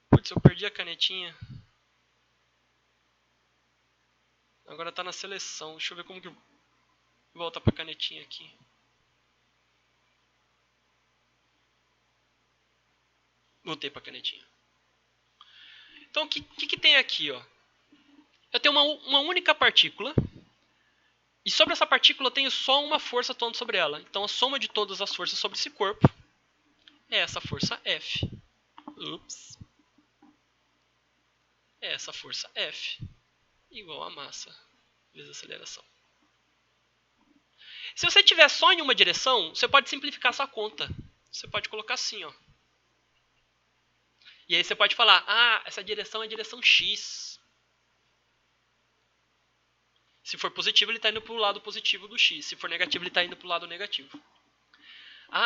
Putz, eu perdi a canetinha. Agora tá na seleção. Deixa eu ver como que volta pra canetinha aqui. Voltei pra canetinha. Então o que tem aqui, ó? Eu tenho uma única partícula. E sobre essa partícula eu tenho só uma força atuando sobre ela. Então a soma de todas as forças sobre esse corpo é essa força F. Ups. É essa força F igual a massa vezes a aceleração. Se você tiver só em uma direção, você pode simplificar sua conta. Você pode colocar assim, ó. E aí você pode falar, essa direção é a direção X. Se for positivo, ele está indo para o lado positivo do X. Se for negativo, ele está indo para o lado negativo.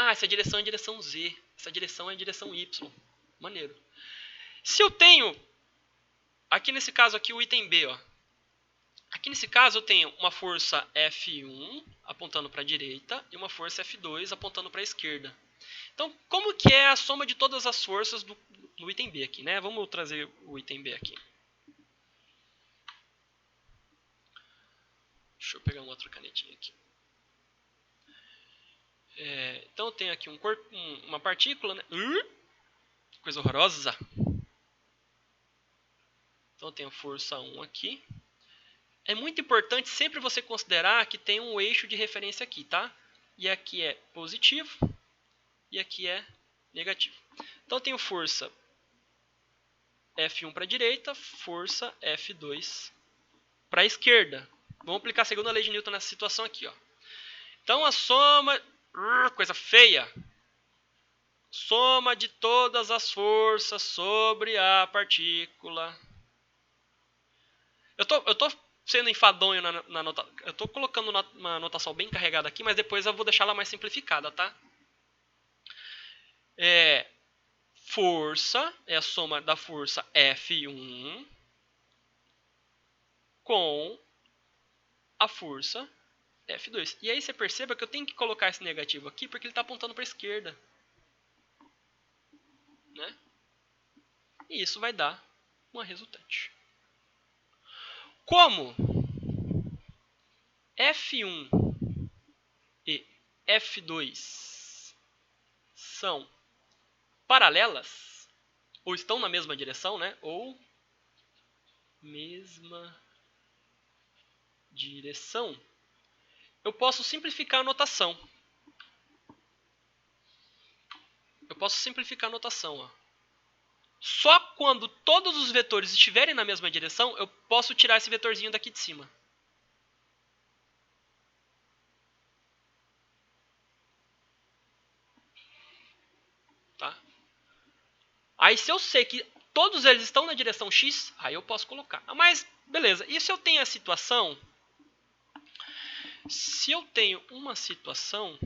Essa direção é a direção Z. Essa direção é a direção Y. Maneiro. Se eu tenho, aqui nesse caso aqui, o item B, ó. Aqui nesse caso eu tenho uma força F1 apontando para a direita e uma força F2 apontando para a esquerda. Então, como que é a soma de todas as forças do item B aqui, né? Vamos trazer o item B aqui. Deixa eu pegar uma outra canetinha aqui. Então eu tenho aqui uma partícula, né? Coisa horrorosa. Então eu tenho força 1 aqui. É muito importante sempre você considerar que tem um eixo de referência aqui, tá? E aqui é positivo e aqui é negativo. Então eu tenho força F1 para a direita, força F2 para a esquerda. Vamos aplicar a segunda lei de Newton nessa situação aqui, ó. Então a soma, coisa feia, soma de todas as forças sobre a partícula. Eu tô sendo enfadonho na nota. Eu tô colocando uma notação bem carregada aqui, mas depois eu vou deixar ela mais simplificada, tá? Força é a soma da força F1 com a força F2. E aí você perceba que eu tenho que colocar esse negativo aqui porque ele está apontando para a esquerda. Né? E isso vai dar uma resultante. Como F1 e F2 são paralelas, ou estão na mesma direção, né? Ou mesma direção, eu posso simplificar a notação. Ó. Só quando todos os vetores estiverem na mesma direção, eu posso tirar esse vetorzinho daqui de cima. Tá? Aí se eu sei que todos eles estão na direção X, aí eu posso colocar. Mas, beleza. E se eu tenho a situação... Se eu tenho uma situação...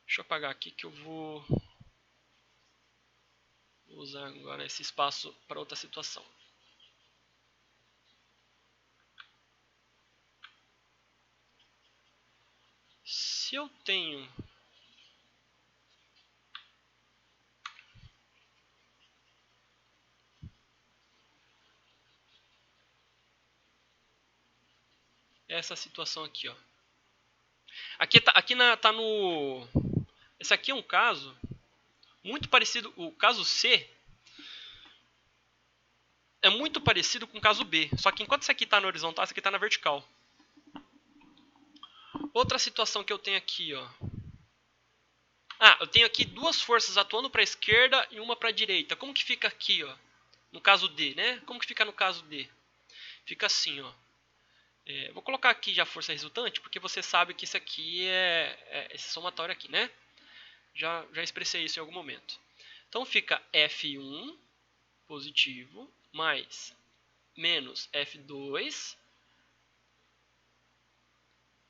Deixa eu apagar aqui que eu vou usar agora esse espaço para outra situação. Se eu tenho essa situação aqui, ó. Aqui tá no... Esse aqui é um caso muito parecido. O caso C é muito parecido com o caso B. Só que enquanto esse aqui está na horizontal, esse aqui está na vertical. Outra situação que eu tenho aqui, ó. Eu tenho aqui duas forças atuando para a esquerda e uma para a direita. Como que fica aqui, ó? No caso D, né? Como que fica no caso D? Fica assim, ó. Vou colocar aqui já a força resultante, porque você sabe que isso aqui esse somatório aqui, né? Já expressei isso em algum momento. Então fica F1 positivo mais menos F2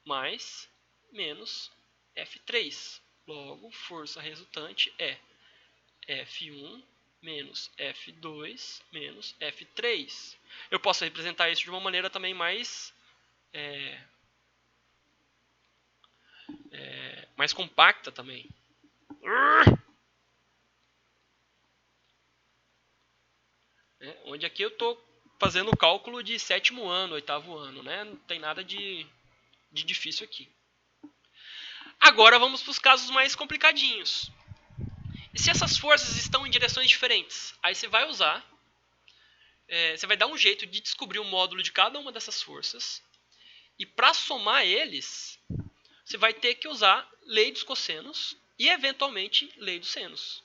mais menos F3. Logo, força resultante é F1 menos F2 menos F3. Eu posso representar isso de uma maneira também mais mais compacta também. Onde aqui eu estou fazendo o cálculo de 7º ano, 8º ano, né? Não tem nada de difícil aqui. Agora vamos para os casos mais complicadinhos. E se essas forças estão em direções diferentes? Aí você vai usar, você vai dar um jeito de descobrir o módulo de cada uma dessas forças. E para somar eles, você vai ter que usar lei dos cossenos e, eventualmente, lei dos senos.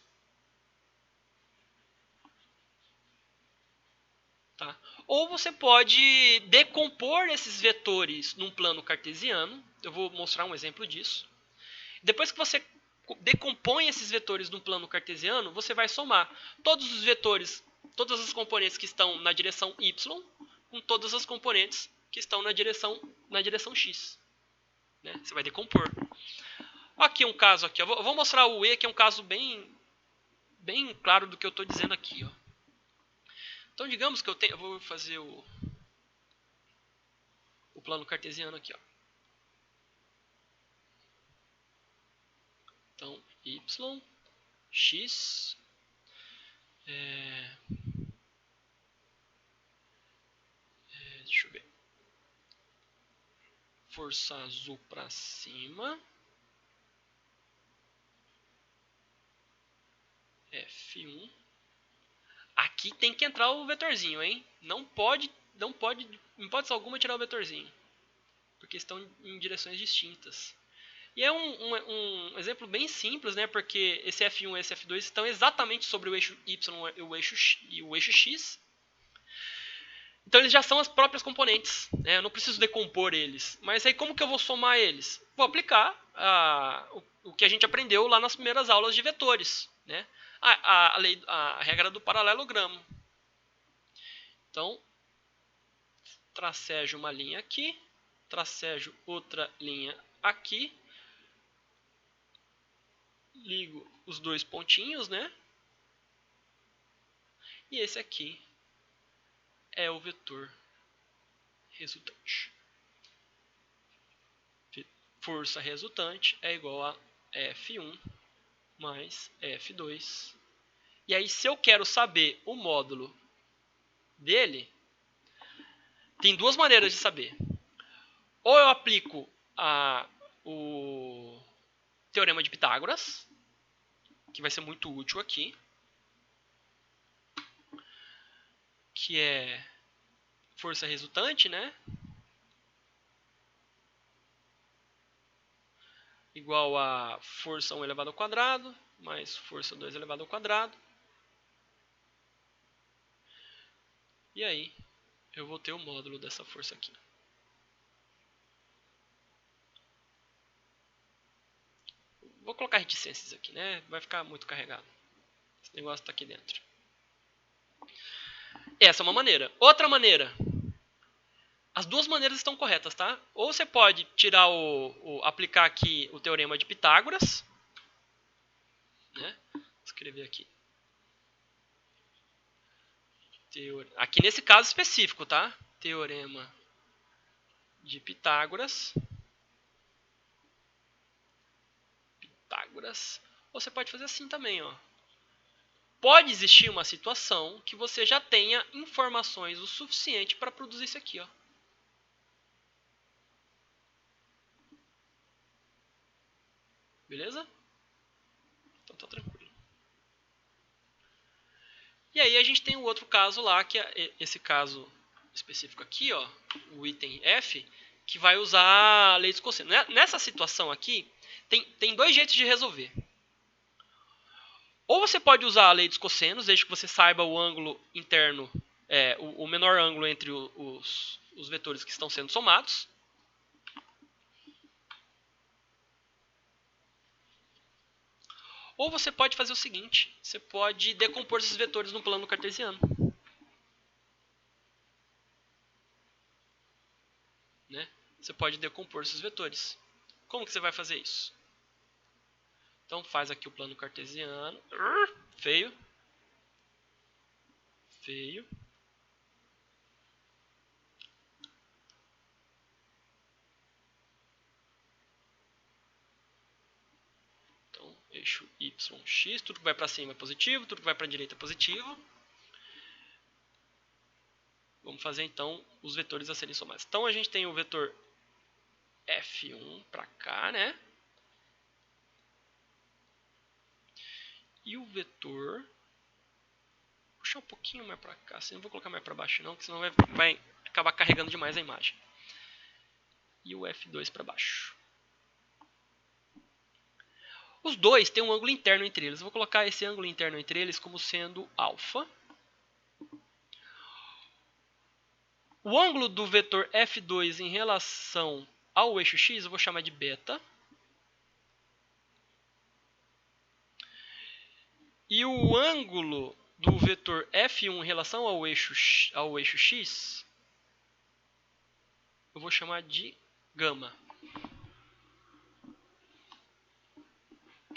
Tá? Ou você pode decompor esses vetores num plano cartesiano. Eu vou mostrar um exemplo disso. Depois que você decompõe esses vetores num plano cartesiano, você vai somar todos os vetores, todas as componentes que estão na direção y, com todas as componentes que estão na direção x. Né? Você vai decompor. Aqui um caso aqui. Eu vou mostrar o E, que é um caso bem claro do que eu estou dizendo aqui. Ó. Então, digamos que eu vou fazer o plano cartesiano aqui. Ó. Então, y, x, deixa eu ver. Força azul para cima. F1. Aqui tem que entrar o vetorzinho, hein? Não pode, em hipótese alguma, tirar o vetorzinho. Porque estão em direções distintas. E é um exemplo bem simples, né? Porque esse F1 e esse F2 estão exatamente sobre o eixo Y e o eixo X. Então eles já são as próprias componentes. Né? Eu não preciso decompor eles. Mas aí como que eu vou somar eles? Vou aplicar o que a gente aprendeu lá nas primeiras aulas de vetores. Né? A regra do paralelogramo. Então, tracejo uma linha aqui, tracejo outra linha aqui, ligo os dois pontinhos, né? E esse aqui é o vetor resultante. Força resultante é igual a F1 mais F2. E aí, se eu quero saber o módulo dele, tem duas maneiras de saber. Ou eu aplico o Teorema de Pitágoras, que vai ser muito útil aqui, que é força resultante, né? Igual a força 1 elevado ao quadrado, mais força 2 elevado ao quadrado. E aí, eu vou ter o módulo dessa força aqui. Vou colocar reticências aqui, né? Vai ficar muito carregado. Esse negócio está aqui dentro. Essa é uma maneira. Outra maneira. As duas maneiras estão corretas, tá? Ou você pode tirar aplicar aqui o teorema de Pitágoras, né? Vou escrever aqui. Aqui nesse caso específico, tá? Teorema de Pitágoras. Ou você pode fazer assim também, ó. Pode existir uma situação que você já tenha informações o suficiente para produzir isso aqui, ó. Beleza? Então tá tranquilo. E aí a gente tem um outro caso lá, que é esse caso específico aqui, ó, o item F, que vai usar a lei dos cossenos. Nessa situação aqui, tem dois jeitos de resolver. Ou você pode usar a lei dos cossenos, desde que você saiba o ângulo interno, o menor ângulo entre os vetores que estão sendo somados. Ou você pode fazer o seguinte, você pode decompor esses vetores no plano cartesiano. Né? Você pode decompor esses vetores. Como que você vai fazer isso? Então faz aqui o plano cartesiano. Feio. Feio. Então, eixo YX, tudo que vai para cima é positivo, tudo que vai para a direita é positivo. Vamos fazer então os vetores a serem somados. Então a gente tem o vetor F1 para cá, né? E o vetor... Vou puxar um pouquinho mais para cá, assim, não vou colocar mais para baixo não, porque senão vai acabar carregando demais a imagem. E o F2 para baixo. Os dois têm um ângulo interno entre eles. Eu vou colocar esse ângulo interno entre eles como sendo alfa. O ângulo do vetor F2 em relação ao eixo X eu vou chamar de beta. E o ângulo do vetor F1 em relação ao eixo X eu vou chamar de gama.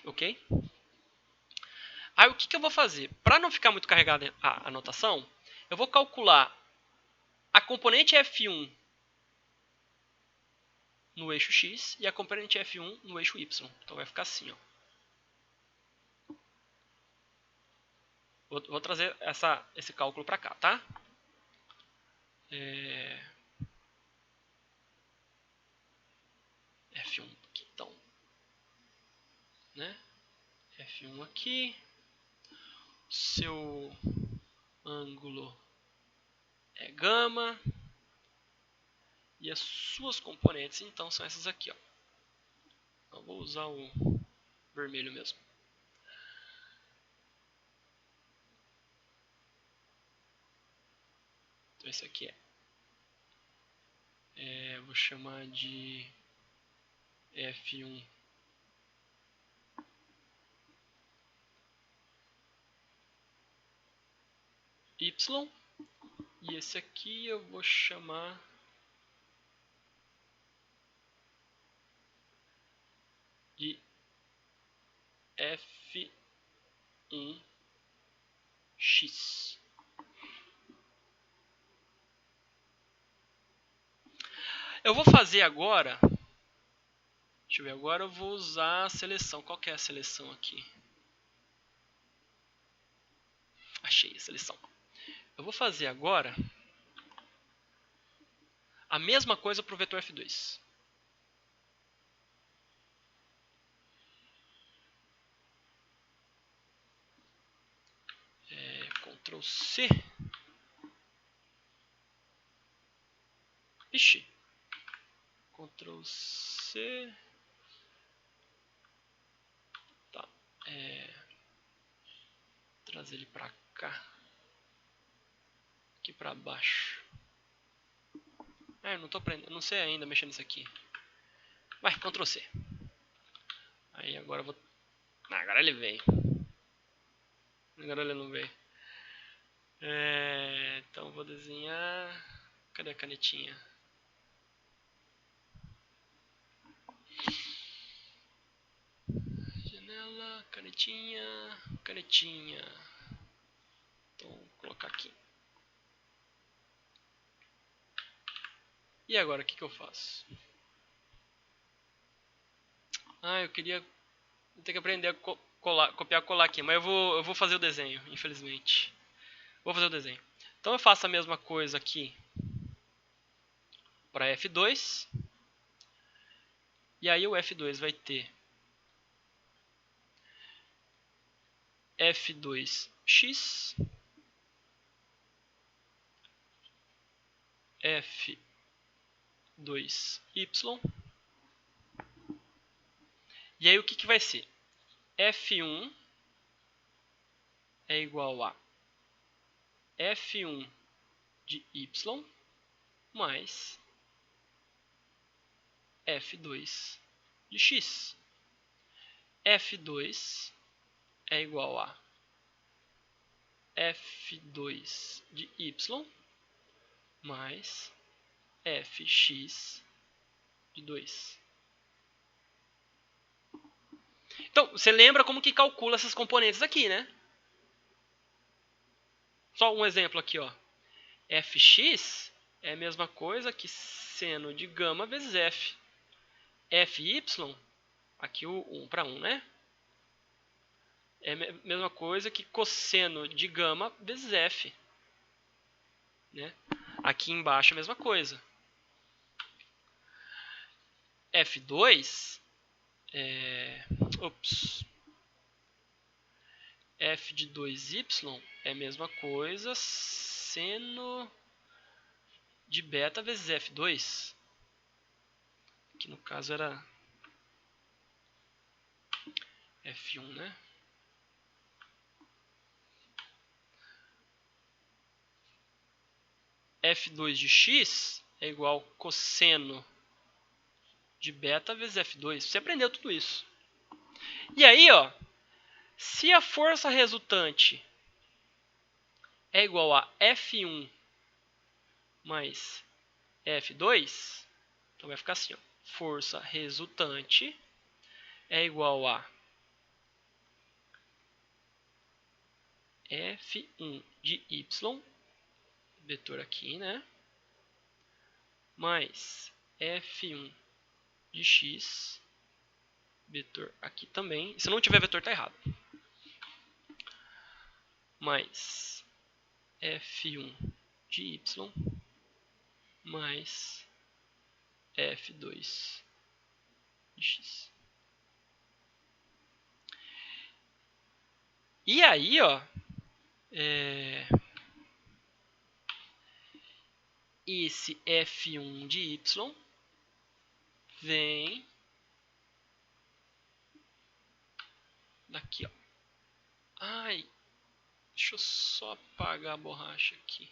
Ok? Aí o que eu vou fazer? Para não ficar muito carregada a anotação, eu vou calcular a componente F1 no eixo X e a componente F1 no eixo Y. Então vai ficar assim, ó. Vou trazer esse cálculo para cá, tá? F1 aqui, então. Né? F1 aqui. Seu ângulo é gama. E as suas componentes, então, são essas aqui, ó. Eu vou usar o vermelho mesmo. Então, esse aqui vou chamar de F1 Y. E esse aqui eu vou chamar de F1X. Eu vou fazer agora... Deixa eu ver, agora eu vou usar a seleção. Qual que é a seleção aqui? Achei a seleção. Eu vou fazer agora a mesma coisa para o vetor F2. Ctrl C. Ixi. Ctrl C. Tá. Trazer ele pra cá. Aqui pra baixo. Eu não tô aprendendo. Não sei ainda mexer nisso aqui. Vai, Ctrl C. Aí agora eu vou. Agora ele veio. Agora ele não veio. Então eu vou desenhar. Cadê a canetinha? Janela, canetinha, canetinha. Então vou colocar aqui. E agora o que eu faço? Eu queria. Vou ter que aprender a copiar e colar aqui, mas eu vou fazer o desenho, infelizmente. Vou fazer o desenho. Então eu faço a mesma coisa aqui para F2. E aí o F2 vai ter F2x, F2y. E aí o que vai ser? F1 é igual a F1 de y mais F2 de x. F2 é igual a F2 de y mais Fx de 2. Então, você lembra como que calcula essas componentes aqui, né? Só um exemplo aqui, ó. Fx é a mesma coisa que seno de gama vezes f. Fy, aqui o 1 para 1, né? É a mesma coisa que cosseno de gama vezes f. Né? Aqui embaixo é a mesma coisa. F2 f de 2y é a mesma coisa seno de beta vezes f2. Que no caso era f1, né? F2 de x é igual cosseno de beta vezes f2. Você aprendeu tudo isso. E aí, ó, se a força resultante é igual a F1 mais F2, então vai ficar assim, ó. Força resultante é igual a F1 de y, vetor aqui, né? Mais F1 de x, vetor aqui também. Se não tiver vetor, tá errado. Mais F1 de y mais F2 de x. E aí, ó, esse F1 de y vem daqui, ó. Deixa eu só apagar a borracha aqui.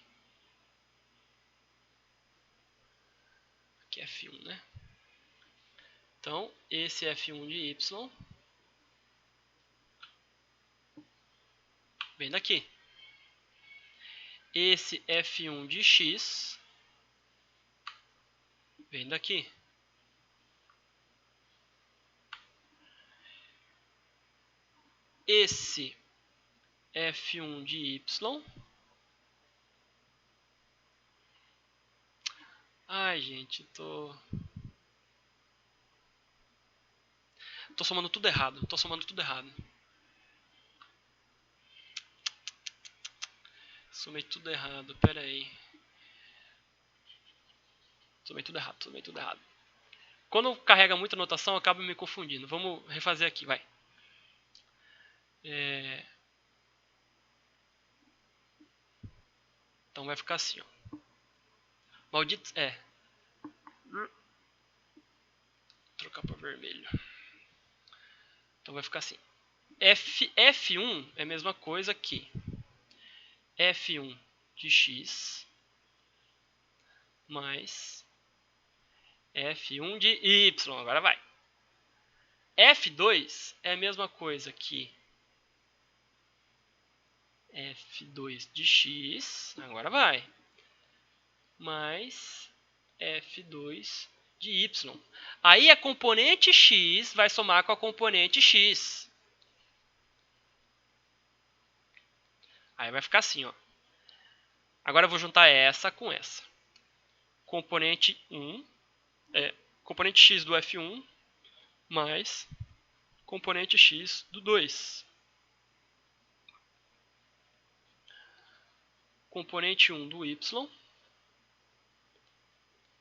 Aqui é F1, né? Então, esse F1 de y vem daqui. Esse F1 de x vem daqui. Esse F1 de y. Gente, tô somando tudo errado. Somei tudo errado, pera aí. Somei tudo errado. Quando carrega muita anotação, eu acabo me confundindo. Vamos refazer aqui, vai. Então vai ficar assim, ó. Maldito... Vou trocar para vermelho. Então vai ficar assim. F1 é a mesma coisa que F1 de x mais F1 de y. Agora vai. F2 é a mesma coisa que F2 de x. Agora vai. Mais F2 de y. Aí a componente x vai somar com a componente x. Aí vai ficar assim, ó. Agora eu vou juntar essa com essa. Componente 1 componente x do F1 mais componente x do 2. Componente 1 do y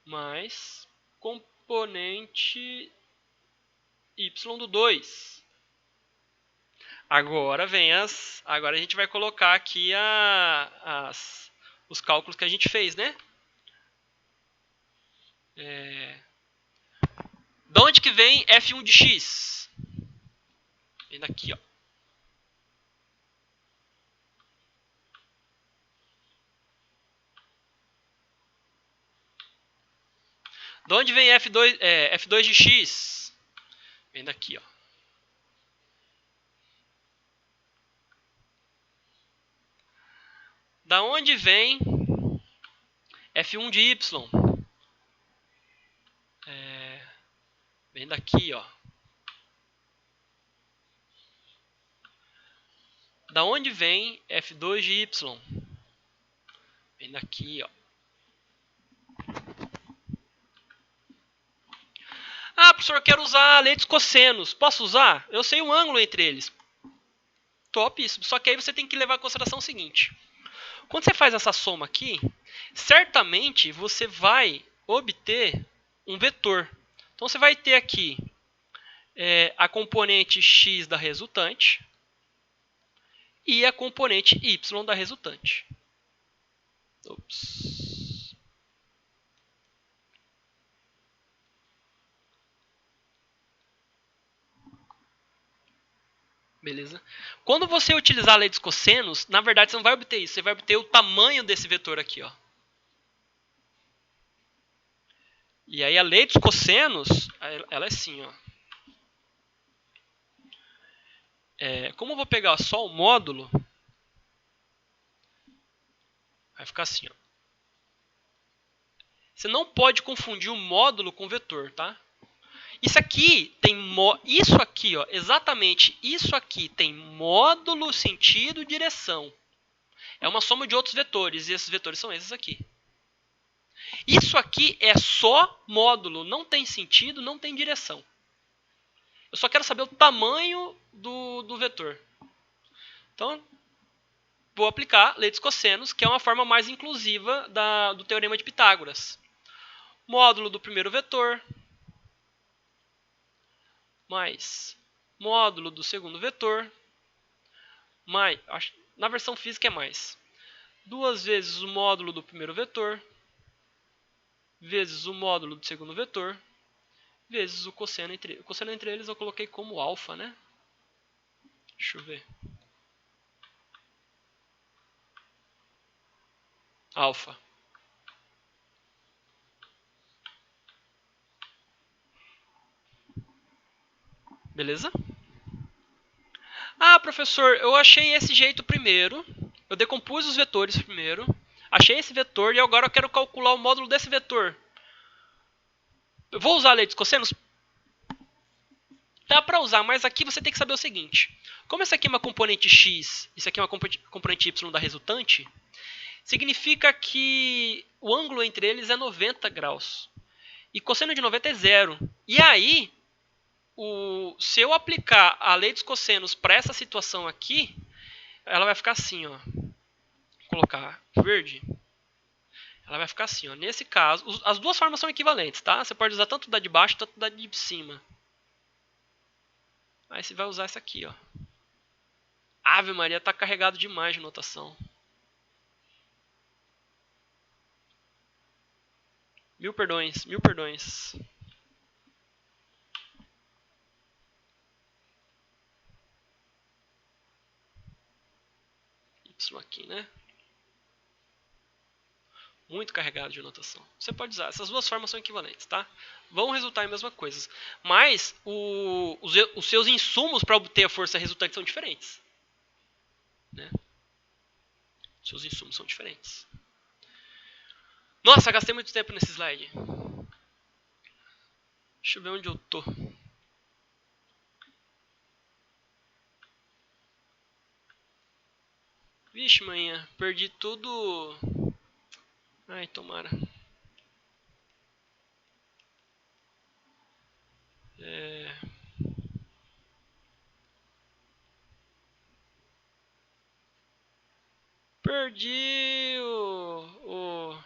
mais componente y do 2. Agora agora a gente vai colocar aqui os cálculos que a gente fez, né? De onde que vem F1 de x? Vem daqui, ó. De onde vem F2 de x? Vem daqui, ó. Da onde vem F1 de y? Vem daqui, ó. Da onde vem F2 de y? Vem daqui, ó. Ah, professor, eu quero usar lei dos cossenos. Posso usar? Eu sei o ângulo entre eles. Topíssimo. Só que aí você tem que levar em consideração o seguinte. Quando você faz essa soma aqui, certamente você vai obter um vetor. Então você vai ter aqui a componente x da resultante e a componente y da resultante. Ops. Beleza? Quando você utilizar a lei dos cossenos, na verdade você não vai obter isso. Você vai obter o tamanho desse vetor aqui, ó. E aí a lei dos cossenos, ela é assim, ó. Como eu vou pegar só o módulo, vai ficar assim, ó. Você não pode confundir o módulo com o vetor, tá? Isso aqui tem isso aqui, ó, exatamente isso aqui tem módulo, sentido, direção. É uma soma de outros vetores, e esses vetores são esses aqui. Isso aqui é só módulo, não tem sentido, não tem direção. Eu só quero saber o tamanho do vetor. Então, vou aplicar lei dos cossenos, que é uma forma mais inclusiva do teorema de Pitágoras. Módulo do primeiro vetor mais módulo do segundo vetor mais, na versão física é mais, 2 vezes o módulo do primeiro vetor vezes o módulo do segundo vetor vezes o cosseno entre eles. O cosseno entre eles eu coloquei como alfa, né? Deixa eu ver. Alfa. Beleza? Ah, professor, eu achei esse jeito primeiro. Eu decompus os vetores primeiro. Achei esse vetor e agora eu quero calcular o módulo desse vetor. Eu vou usar a lei dos cossenos? Dá para usar, mas aqui você tem que saber o seguinte. Como essa aqui é uma componente x, isso aqui é uma componente y da resultante, significa que o ângulo entre eles é 90 graus. E cosseno de 90 é zero. E aí, se eu aplicar a lei dos cossenos para essa situação aqui, ela vai ficar assim, ó. Vou colocar verde. Ela vai ficar assim, ó. Nesse caso, as duas formas são equivalentes, tá? Você pode usar tanto da de baixo quanto da de cima. Aí você vai usar essa aqui, ó. Ave Maria, tá carregado demais de notação. Mil perdões, mil perdões. Y aqui, né? Muito carregado de notação. Você pode usar. Essas duas formas são equivalentes, tá? Vão resultar em mesma coisa. Mas os seus insumos para obter a força resultante são diferentes. Né? Os seus insumos são diferentes. Nossa, gastei muito tempo nesse slide. Deixa eu ver onde eu tô. Vixe, manhã. Perdi tudo. Ai, tomara. Perdi o...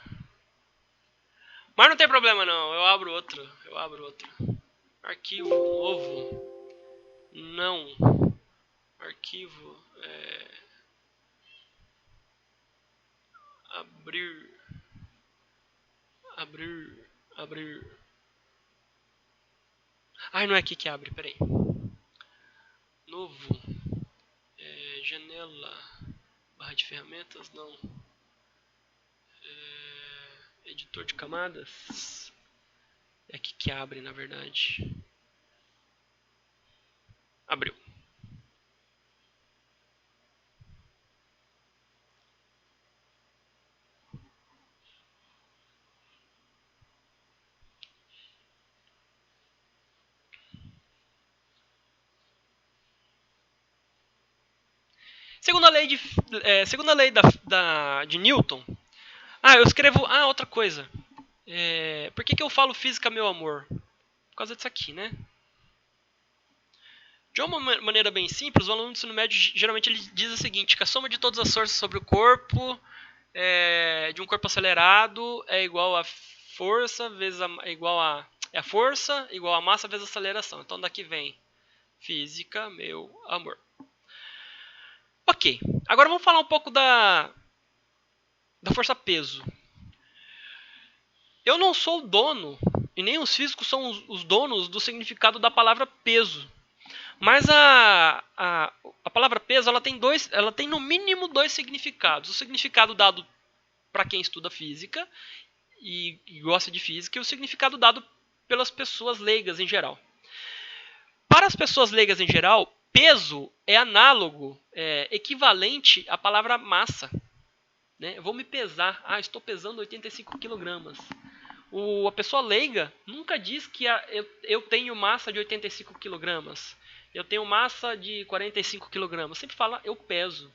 Mas não tem problema não. Eu abro outro. Arquivo novo. Não. Arquivo. Abrir. Ai, não é aqui que abre, peraí. Novo. Janela. Barra de ferramentas, não. Editor de camadas. É aqui que abre, na verdade. Abriu. Segunda lei de Newton. Eu escrevo... outra coisa. Por que eu falo física, meu amor? Por causa disso aqui, né? De uma maneira bem simples, o aluno do ensino médio geralmente ele diz o seguinte, que a soma de todas as forças sobre o corpo de um corpo acelerado é igual a força vezes a força igual a massa vezes a aceleração. Então daqui vem física, meu amor. Ok, agora vamos falar um pouco da força-peso. Eu não sou o dono, e nem os físicos são os donos do significado da palavra peso. Mas a palavra peso ela tem no mínimo dois significados. O significado dado para quem estuda física e gosta de física e o significado dado pelas pessoas leigas em geral. Para as pessoas leigas em geral, peso é análogo, equivalente à palavra massa. Né? Eu vou me pesar. Estou pesando 85 kg. A pessoa leiga nunca diz que eu tenho massa de 85 kg. Eu tenho massa de 45 kg. Sempre fala eu peso.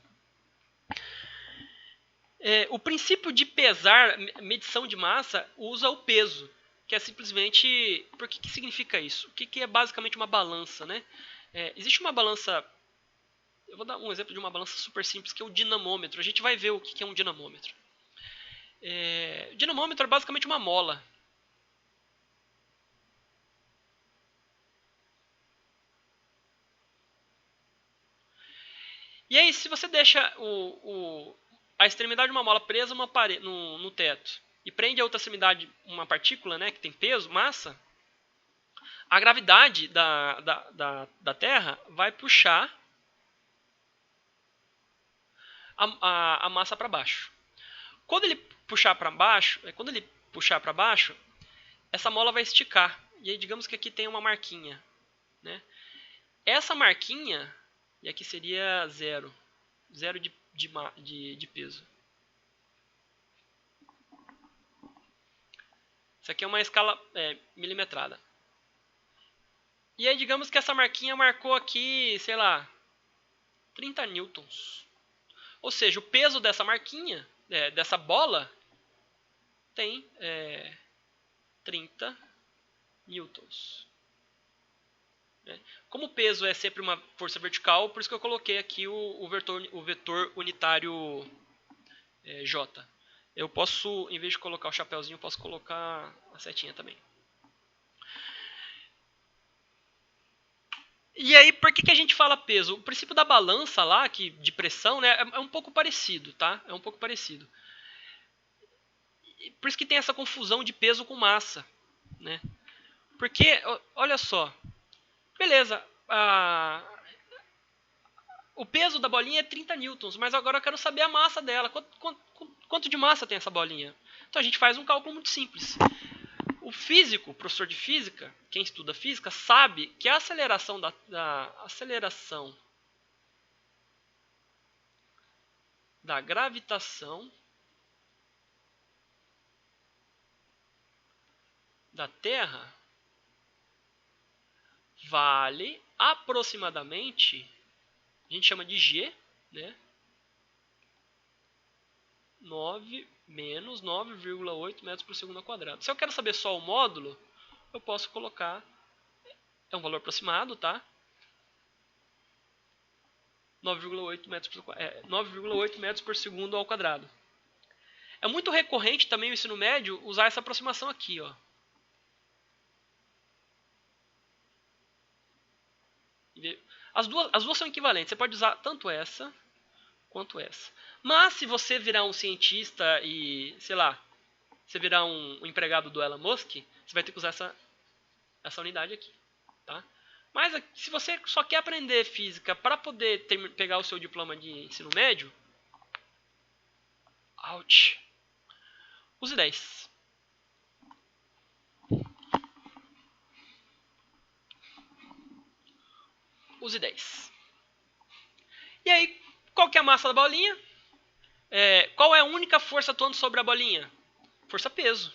O princípio de pesar, medição de massa, usa o peso. Que é simplesmente... Por que significa isso? O que é basicamente uma balança, né? Existe uma balança... Eu vou dar um exemplo de uma balança super simples, que é o dinamômetro. A gente vai ver o que é um dinamômetro. O dinamômetro é basicamente uma mola. E aí, se você deixa a extremidade de uma mola presa no teto e prende a outra extremidade uma partícula, né, que tem peso, massa, a gravidade da Terra vai puxar a massa para baixo. Quando ele puxar para baixo, essa mola vai esticar. E aí, digamos que aqui tem uma marquinha, né? Essa marquinha, e aqui seria zero de peso. Isso aqui é uma escala milimetrada. E aí, digamos que essa marquinha marcou aqui, sei lá, 30 newtons. Ou seja, o peso dessa marquinha, dessa bola, tem 30 newtons. Como o peso é sempre uma força vertical, por isso que eu coloquei aqui o vetor unitário J. Eu posso, em vez de colocar o chapéuzinho, eu posso colocar a setinha também. E aí, por que a gente fala peso? O princípio da balança lá, de pressão, né, é um pouco parecido, tá? É um pouco parecido. por isso que tem essa confusão de peso com massa, né? Porque, olha só, beleza, o peso da bolinha é 30 newtons, mas agora eu quero saber a massa dela. Quanto de massa tem essa bolinha? Então a gente faz um cálculo muito simples. O físico, o professor de física, quem estuda física, sabe que a aceleração da gravitação da Terra vale aproximadamente, a gente chama de G, né? 9 menos 9,8 metros por segundo ao quadrado. Se eu quero saber só o módulo, eu posso colocar, é um valor aproximado, tá? 9,8 metros por segundo ao quadrado. É muito recorrente também o ensino médio usar essa aproximação aqui, ó. As duas são equivalentes. Você pode usar tanto essa quanto essa. Mas se você virar um cientista e, sei lá, você virar um empregado do Elon Musk, você vai ter que usar essa unidade aqui, tá? Mas se você só quer aprender física para poder pegar o seu diploma de ensino médio, use 10. Use 10. E aí, qual que é a massa da bolinha? Qual é a única força atuando sobre a bolinha? Força-peso,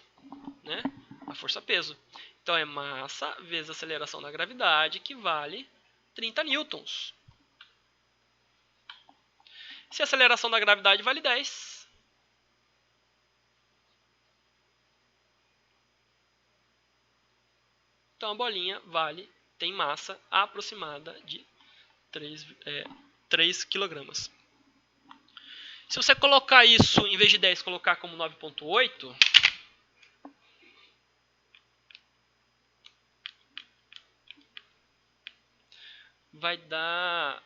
né? A força-peso. Então é massa vezes a aceleração da gravidade, que vale 30 newtons. Se a aceleração da gravidade vale 10, então a bolinha tem massa aproximada de 3 kg. Se você colocar isso, em vez de 10, colocar como 9,8, vai dar...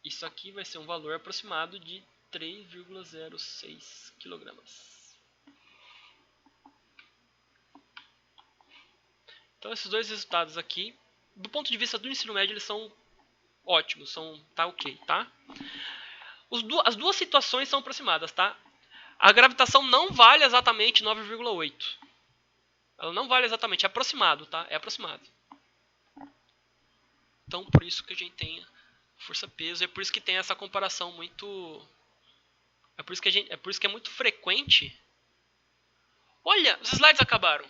isso aqui vai ser um valor aproximado de 3,06 kg. Então esses dois resultados aqui, do ponto de vista do ensino médio, eles são ótimos, tá ok, tá? As duas situações são aproximadas, tá? A gravitação não vale exatamente 9,8. Ela não vale exatamente, é aproximado, tá? É aproximado. Então por isso que a gente tem força-peso, é por isso que tem essa comparação muito... É por isso que é muito frequente. Olha, os slides acabaram.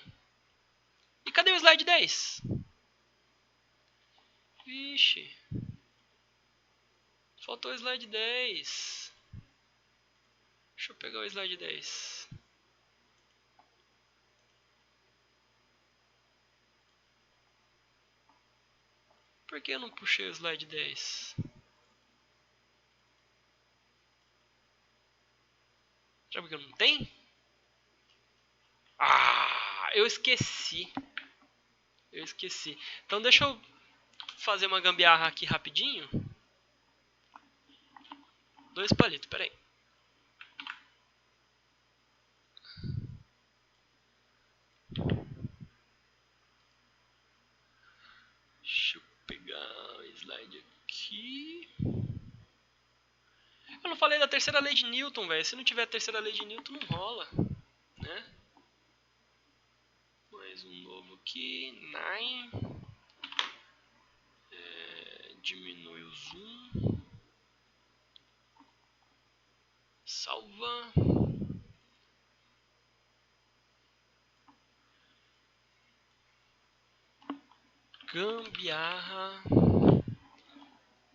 E cadê o slide 10? Vixe. Faltou o slide 10. Deixa eu pegar o slide 10. Por que eu não puxei o slide 10? Será que eu não tem? Ah, eu esqueci. Então deixa eu fazer uma gambiarra aqui rapidinho. 2 palitos, peraí. Deixa eu pegar o slide aqui. Eu não falei da terceira lei de Newton, velho. Se não tiver a terceira lei de Newton, não rola, né? Mais um novo aqui. 9. Diminui o zoom. Salva. Gambiarra.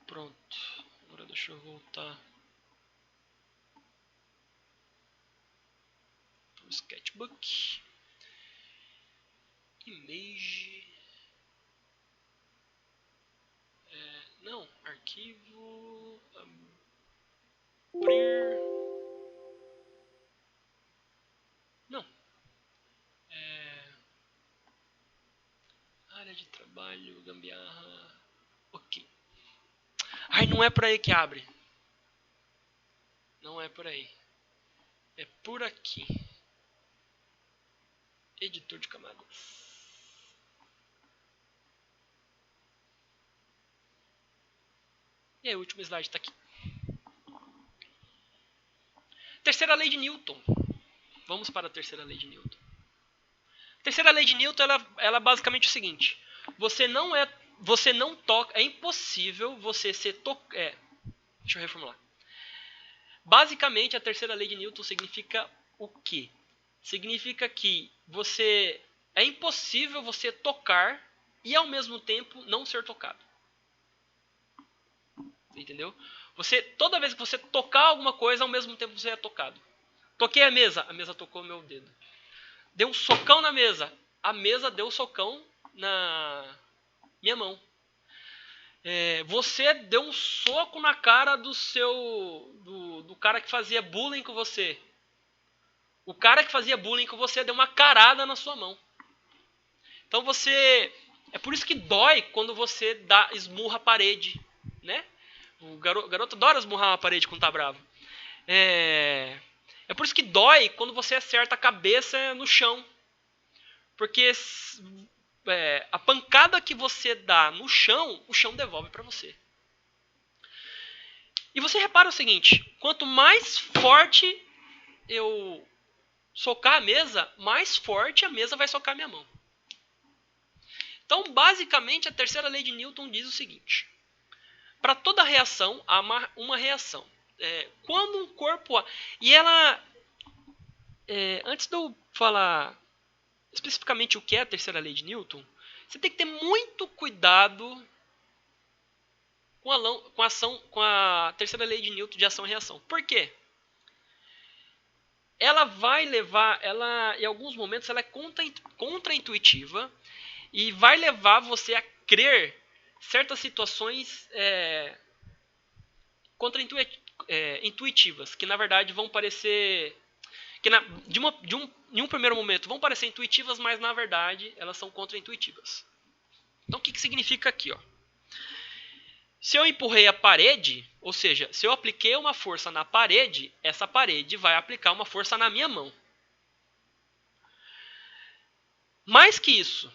Pronto. Agora deixa eu voltar pro sketchbook. Image. Não, arquivo. Abrir. Não. Área de trabalho, gambiarra. Ok. Ai, não é por aí que abre. Não é por aí. É por aqui. Editor de camadas. E aí, o último slide está aqui. Terceira lei de Newton. Vamos para a terceira lei de Newton. A terceira lei de Newton, ela é basicamente o seguinte. Você não toca, é impossível você ser deixa eu reformular. Basicamente, a terceira lei de Newton significa o quê? Significa que é impossível você tocar e ao mesmo tempo não ser tocado. Entendeu? Toda vez que você tocar alguma coisa, ao mesmo tempo você é tocado. Toquei a mesa tocou meu dedo. Deu um socão na mesa, a mesa deu um socão na minha mão. Você deu um soco na cara do cara que fazia bullying com você. O cara que fazia bullying com você deu uma carada na sua mão. Então é por isso que dói quando você esmurra a parede, né? O garoto adora esmurrar uma parede quando tá bravo. É por isso que dói quando você acerta a cabeça no chão. Porque a pancada que você dá no chão, o chão devolve para você. E você repara o seguinte, quanto mais forte eu socar a mesa, mais forte a mesa vai socar a minha mão. Então, basicamente, a terceira lei de Newton diz o seguinte. Para toda reação, há uma reação. Quando um corpo... E ela... antes de eu falar especificamente o que é a terceira lei de Newton, você tem que ter muito cuidado com a terceira lei de Newton de ação e reação. Por quê? Ela vai levar... em alguns momentos, ela é contra-intuitiva e vai levar você a crer certas situações intuitivas, que na verdade vão parecer... em um primeiro momento vão parecer intuitivas, mas na verdade elas são contra-intuitivas. Então o que significa aqui? Ó? Se eu empurrei a parede, ou seja, se eu apliquei uma força na parede, essa parede vai aplicar uma força na minha mão. Mais que isso,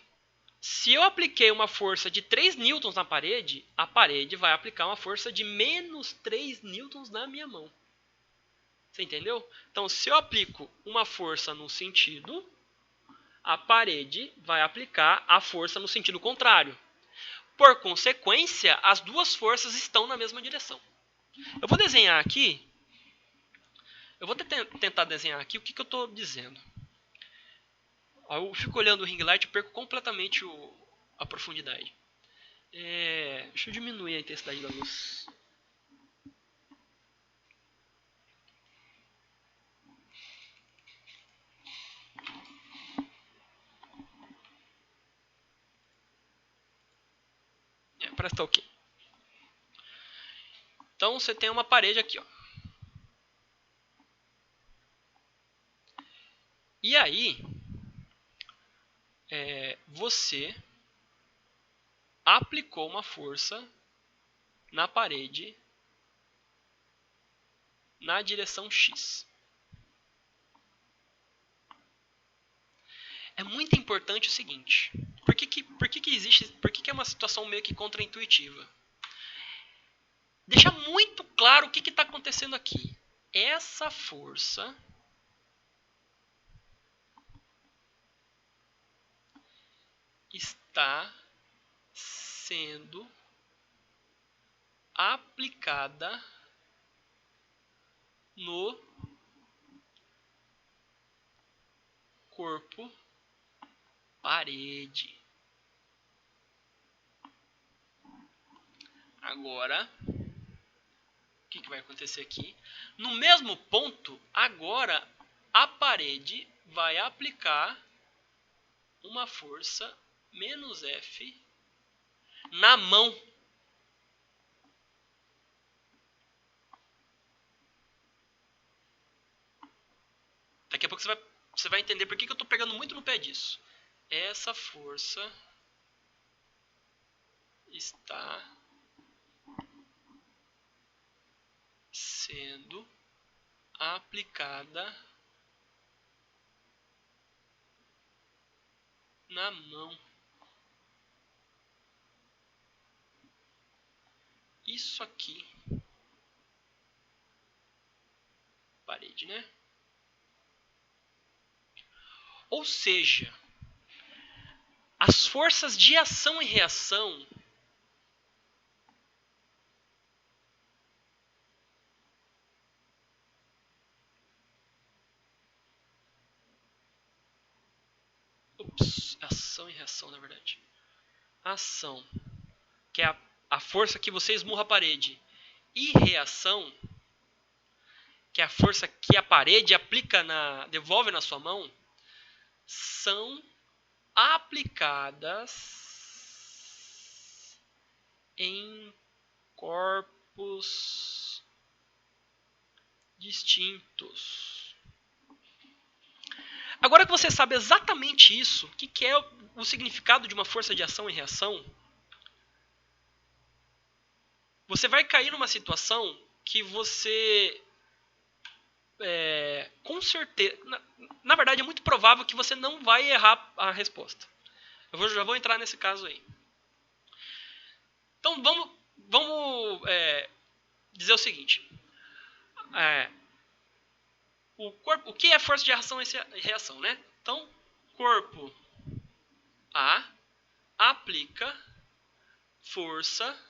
se eu apliquei uma força de 3 newtons na parede, a parede vai aplicar uma força de menos 3 newtons na minha mão. Você entendeu? Então, se eu aplico uma força no sentido, a parede vai aplicar a força no sentido contrário. Por consequência, as duas forças estão na mesma direção. Eu vou desenhar aqui. Eu vou tentar desenhar aqui o que eu estou dizendo. Eu fico olhando o ring light e perco completamente a profundidade. Deixa eu diminuir a intensidade da luz. Parece que tá ok. Então você tem uma parede aqui, ó. E aí, você aplicou uma força na parede na direção X. É muito importante o seguinte. Por que é uma situação meio que contra-intuitiva? Deixa muito claro o que está acontecendo aqui. Essa força está sendo aplicada no corpo parede. Agora, o que vai acontecer aqui? No mesmo ponto, agora a parede vai aplicar uma força menos F na mão. Daqui a pouco você vai entender por que eu estou pegando muito no pé disso. Essa força está sendo aplicada na mão. Isso aqui, parede, né? Ou seja, as forças de ação e reação ação e reação, na verdade. Ação, que é a força que você esmurra a parede, e reação, que é a força que a parede devolve na sua mão, são aplicadas em corpos distintos. Agora que você sabe exatamente isso, o que é o significado de uma força de ação e reação, você vai cair numa situação que você, com certeza, na verdade é muito provável que você não vai errar a resposta. Já vou entrar nesse caso aí. Então vamos dizer o seguinte. O que é força de ação e reação, né? Então, corpo A aplica força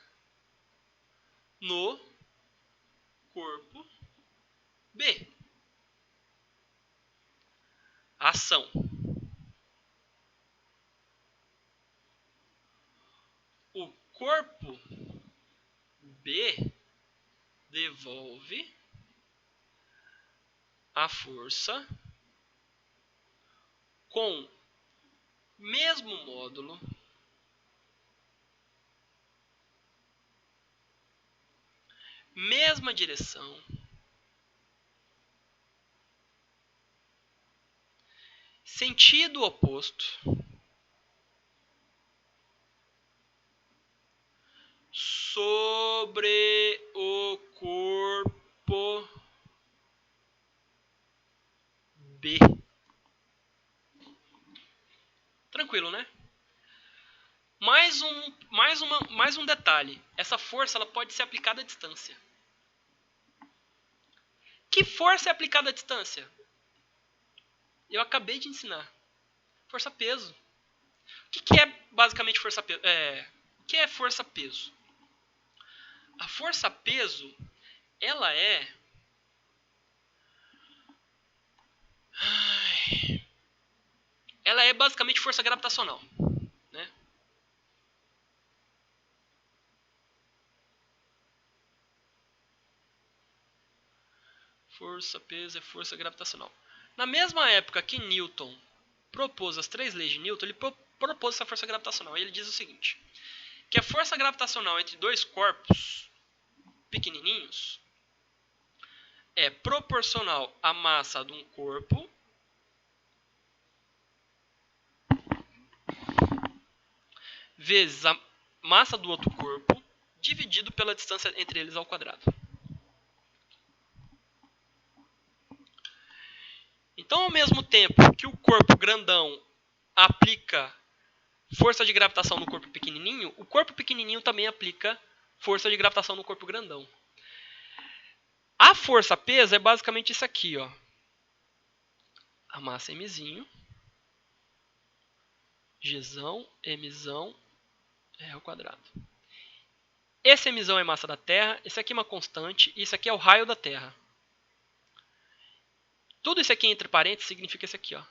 no corpo B. Ação. O corpo B devolve a força com mesmo módulo, mesma direção, sentido oposto, sobre o corpo B. Tranquilo, né? Mais um detalhe. Essa força ela pode ser aplicada à distância. Que força é aplicada à distância? Eu acabei de ensinar. Força-peso. O que é basicamente força-peso? O que é força-peso? A força-peso, ela é basicamente força gravitacional, né? Força-peso é força gravitacional. Na mesma época que Newton propôs as 3 leis de Newton, ele propôs essa força gravitacional. E ele diz o seguinte, que a força gravitacional entre 2 corpos pequenininhos é proporcional à massa de um corpo vezes a massa do outro corpo dividido pela distância entre eles ao quadrado. Então, ao mesmo tempo que o corpo grandão aplica força de gravitação no corpo pequenininho, o corpo pequenininho também aplica força de gravitação no corpo grandão. A força-peso é basicamente isso aqui, ó. A massa mzinho, gzão, mzão, r ao quadrado. Esse mzão é massa da Terra, esse aqui é uma constante, e isso aqui é o raio da Terra. Tudo isso aqui entre parênteses significa isso aqui, ó.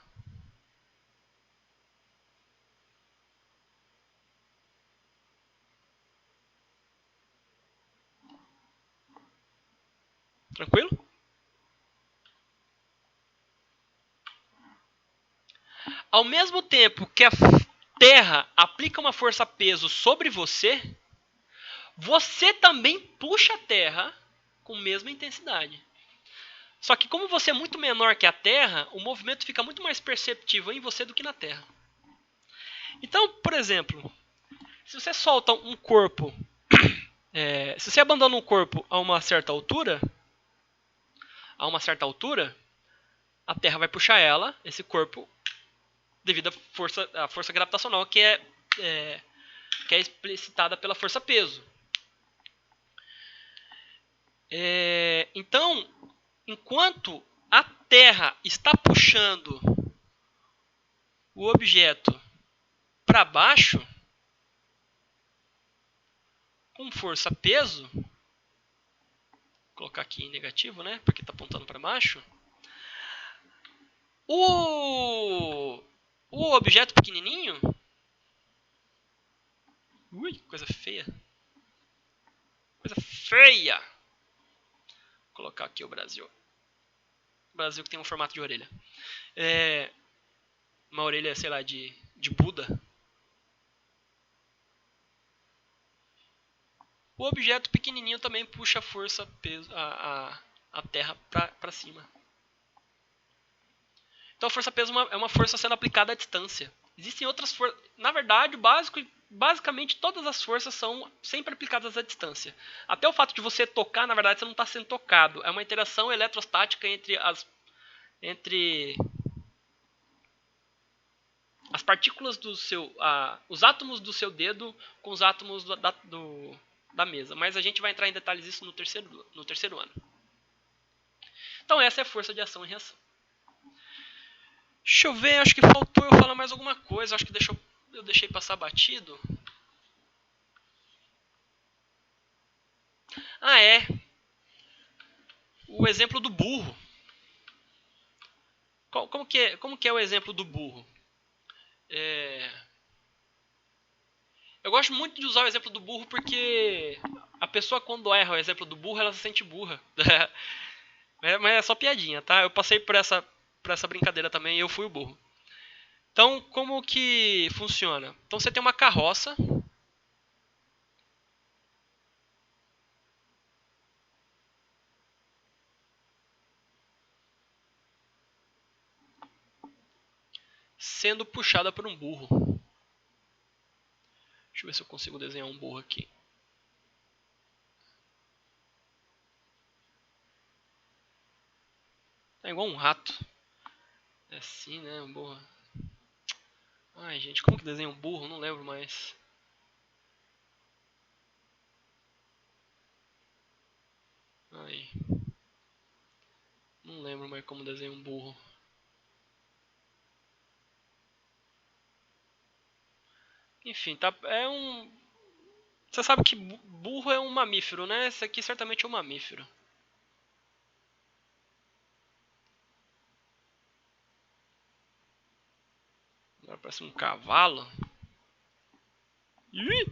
Tranquilo? Ao mesmo tempo que a Terra aplica uma força-peso sobre você, você também puxa a Terra com a mesma intensidade. Só que como você é muito menor que a Terra, o movimento fica muito mais perceptível em você do que na Terra. Então, por exemplo, se você solta um corpo, se você abandona um corpo a uma certa altura, a uma certa altura, a Terra vai puxar ela, esse corpo, devido à força gravitacional que é explicitada pela força-peso. Então, enquanto a Terra está puxando o objeto para baixo, com força-peso, vou colocar aqui em negativo, né, porque está apontando para baixo, o objeto pequenininho, coisa feia, vou colocar aqui o Brasil que tem um formato de orelha, uma orelha, sei lá, de Buda. O objeto pequenininho também puxa a força, peso, a Terra para cima. Então a força-peso é uma força sendo aplicada à distância. Existem outras forças. Na verdade, basicamente todas as forças são sempre aplicadas à distância. Até o fato de você tocar, na verdade, você não está sendo tocado. É uma interação eletrostática entre as partículas do seu, os átomos do seu dedo com os átomos da mesa. Mas a gente vai entrar em detalhes disso no terceiro ano. Então essa é a força de ação e reação. Deixa eu ver, acho que faltou eu falar mais alguma coisa. Acho que eu deixei passar batido. O exemplo do burro. Como que é o exemplo do burro? Eu gosto muito de usar o exemplo do burro porque a pessoa, quando erra o exemplo do burro, ela se sente burra. Mas é só piadinha, tá? Eu passei por essa brincadeira também e eu fui o burro. Então, como que funciona? Então, você tem uma carroça. Sendo puxada por um burro. Deixa eu ver se eu consigo desenhar um burro aqui. É igual um rato. É assim, né? Um burro. Ai, gente, como que desenha um burro? Não lembro mais. Ai. Não lembro mais como desenha um burro. Enfim, tá. Você sabe que burro é um mamífero, né? Esse aqui certamente é um mamífero. Agora parece um cavalo. Ih!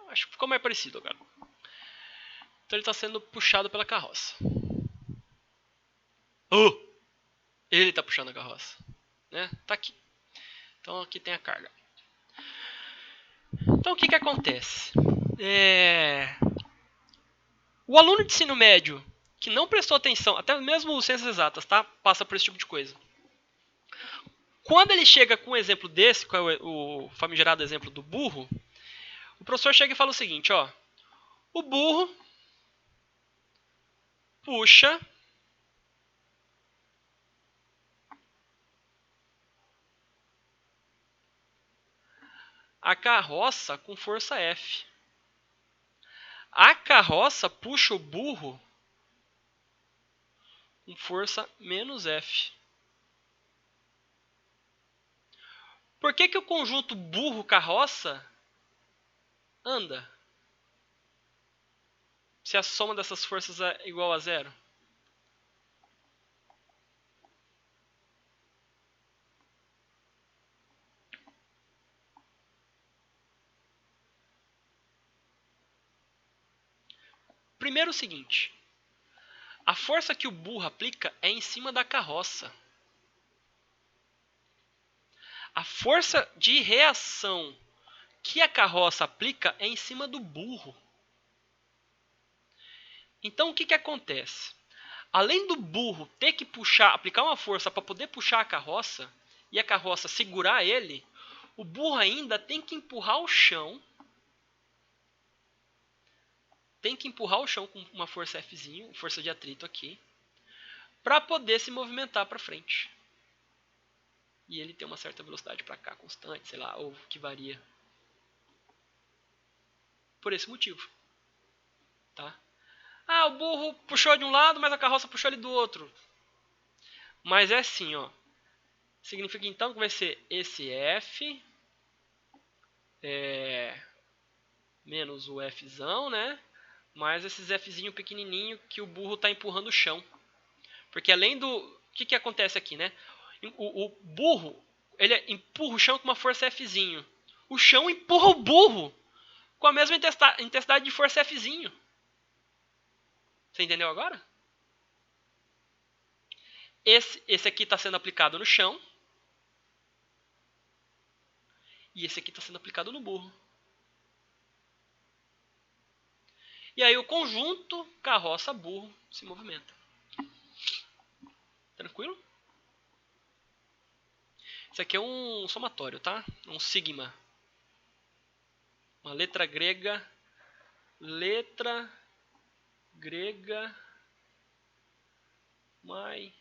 Acho que ficou mais parecido agora. Então ele está sendo puxado pela carroça. Ele está puxando a carroça. Né? Tá aqui. Então aqui tem a carga. Então o que acontece? O aluno de ensino médio que não prestou atenção, até mesmo ciências exatas, tá? Passa por esse tipo de coisa. Quando ele chega com um exemplo desse, que é o famigerado exemplo do burro, o professor chega e fala o seguinte, ó. O burro puxa a carroça com força F. A carroça puxa o burro com força menos F. Por que o conjunto burro-carroça anda? Se a soma dessas forças é igual a zero? Primeiro o seguinte. A força que o burro aplica é em cima da carroça. A força de reação que a carroça aplica é em cima do burro. Então o que acontece? Além do burro ter que aplicar uma força para poder puxar a carroça e a carroça segurar ele, o burro ainda tem que empurrar o chão tem que empurrar o chão com uma força Fzinho, força de atrito aqui, para poder se movimentar para frente. E ele tem uma certa velocidade para cá, constante, sei lá, ou que varia. Por esse motivo. Tá? Ah, o burro puxou de um lado, mas a carroça puxou ele do outro. Mas é assim, ó. Significa então que vai ser esse F menos o Fzão, né? Mais esses Fzinho pequenininho que o burro está empurrando o chão. Porque além do... O que acontece aqui, né? O burro, ele empurra o chão com uma força Fzinho. O chão empurra o burro com a mesma intensidade de força Fzinho. Você entendeu agora? Esse aqui está sendo aplicado no chão. E esse aqui está sendo aplicado no burro. E aí o conjunto carroça-burro se movimenta. Tranquilo? Isso aqui é um somatório, tá? Um sigma. Uma letra grega. Letra grega maiúscula.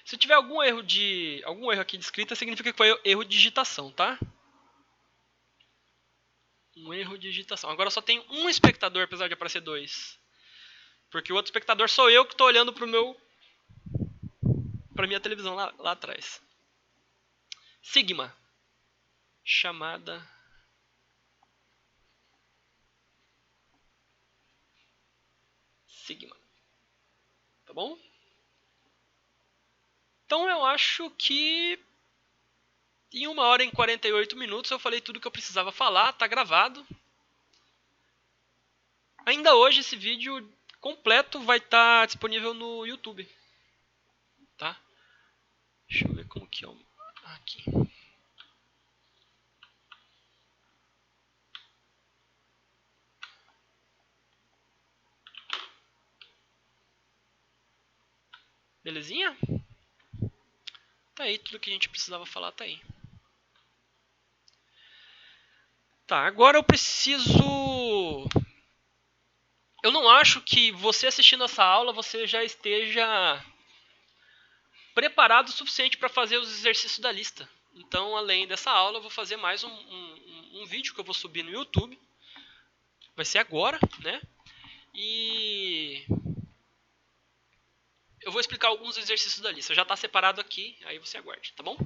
Se tiver algum erro aqui de escrita, significa que foi erro de digitação, tá? Um erro de digitação. Agora só tem um espectador, apesar de aparecer dois. Porque o outro espectador sou eu que estou olhando para minha televisão lá atrás. Sigma. Chamada sigma. Tá bom? Então eu acho que em 1h e 48 minutos eu falei tudo que eu precisava falar, tá gravado. Ainda hoje esse vídeo completo vai estar disponível no YouTube. Tá? Deixa eu ver como que é aqui. Belezinha? Tá aí, tudo que a gente precisava falar tá aí. Tá, agora eu preciso... Eu não acho que você assistindo essa aula, você já esteja preparado o suficiente para fazer os exercícios da lista. Então, além dessa aula, eu vou fazer mais um vídeo que eu vou subir no YouTube. Vai ser agora, né? E eu vou explicar alguns exercícios da lista. Já está separado aqui, aí você aguarde, tá bom?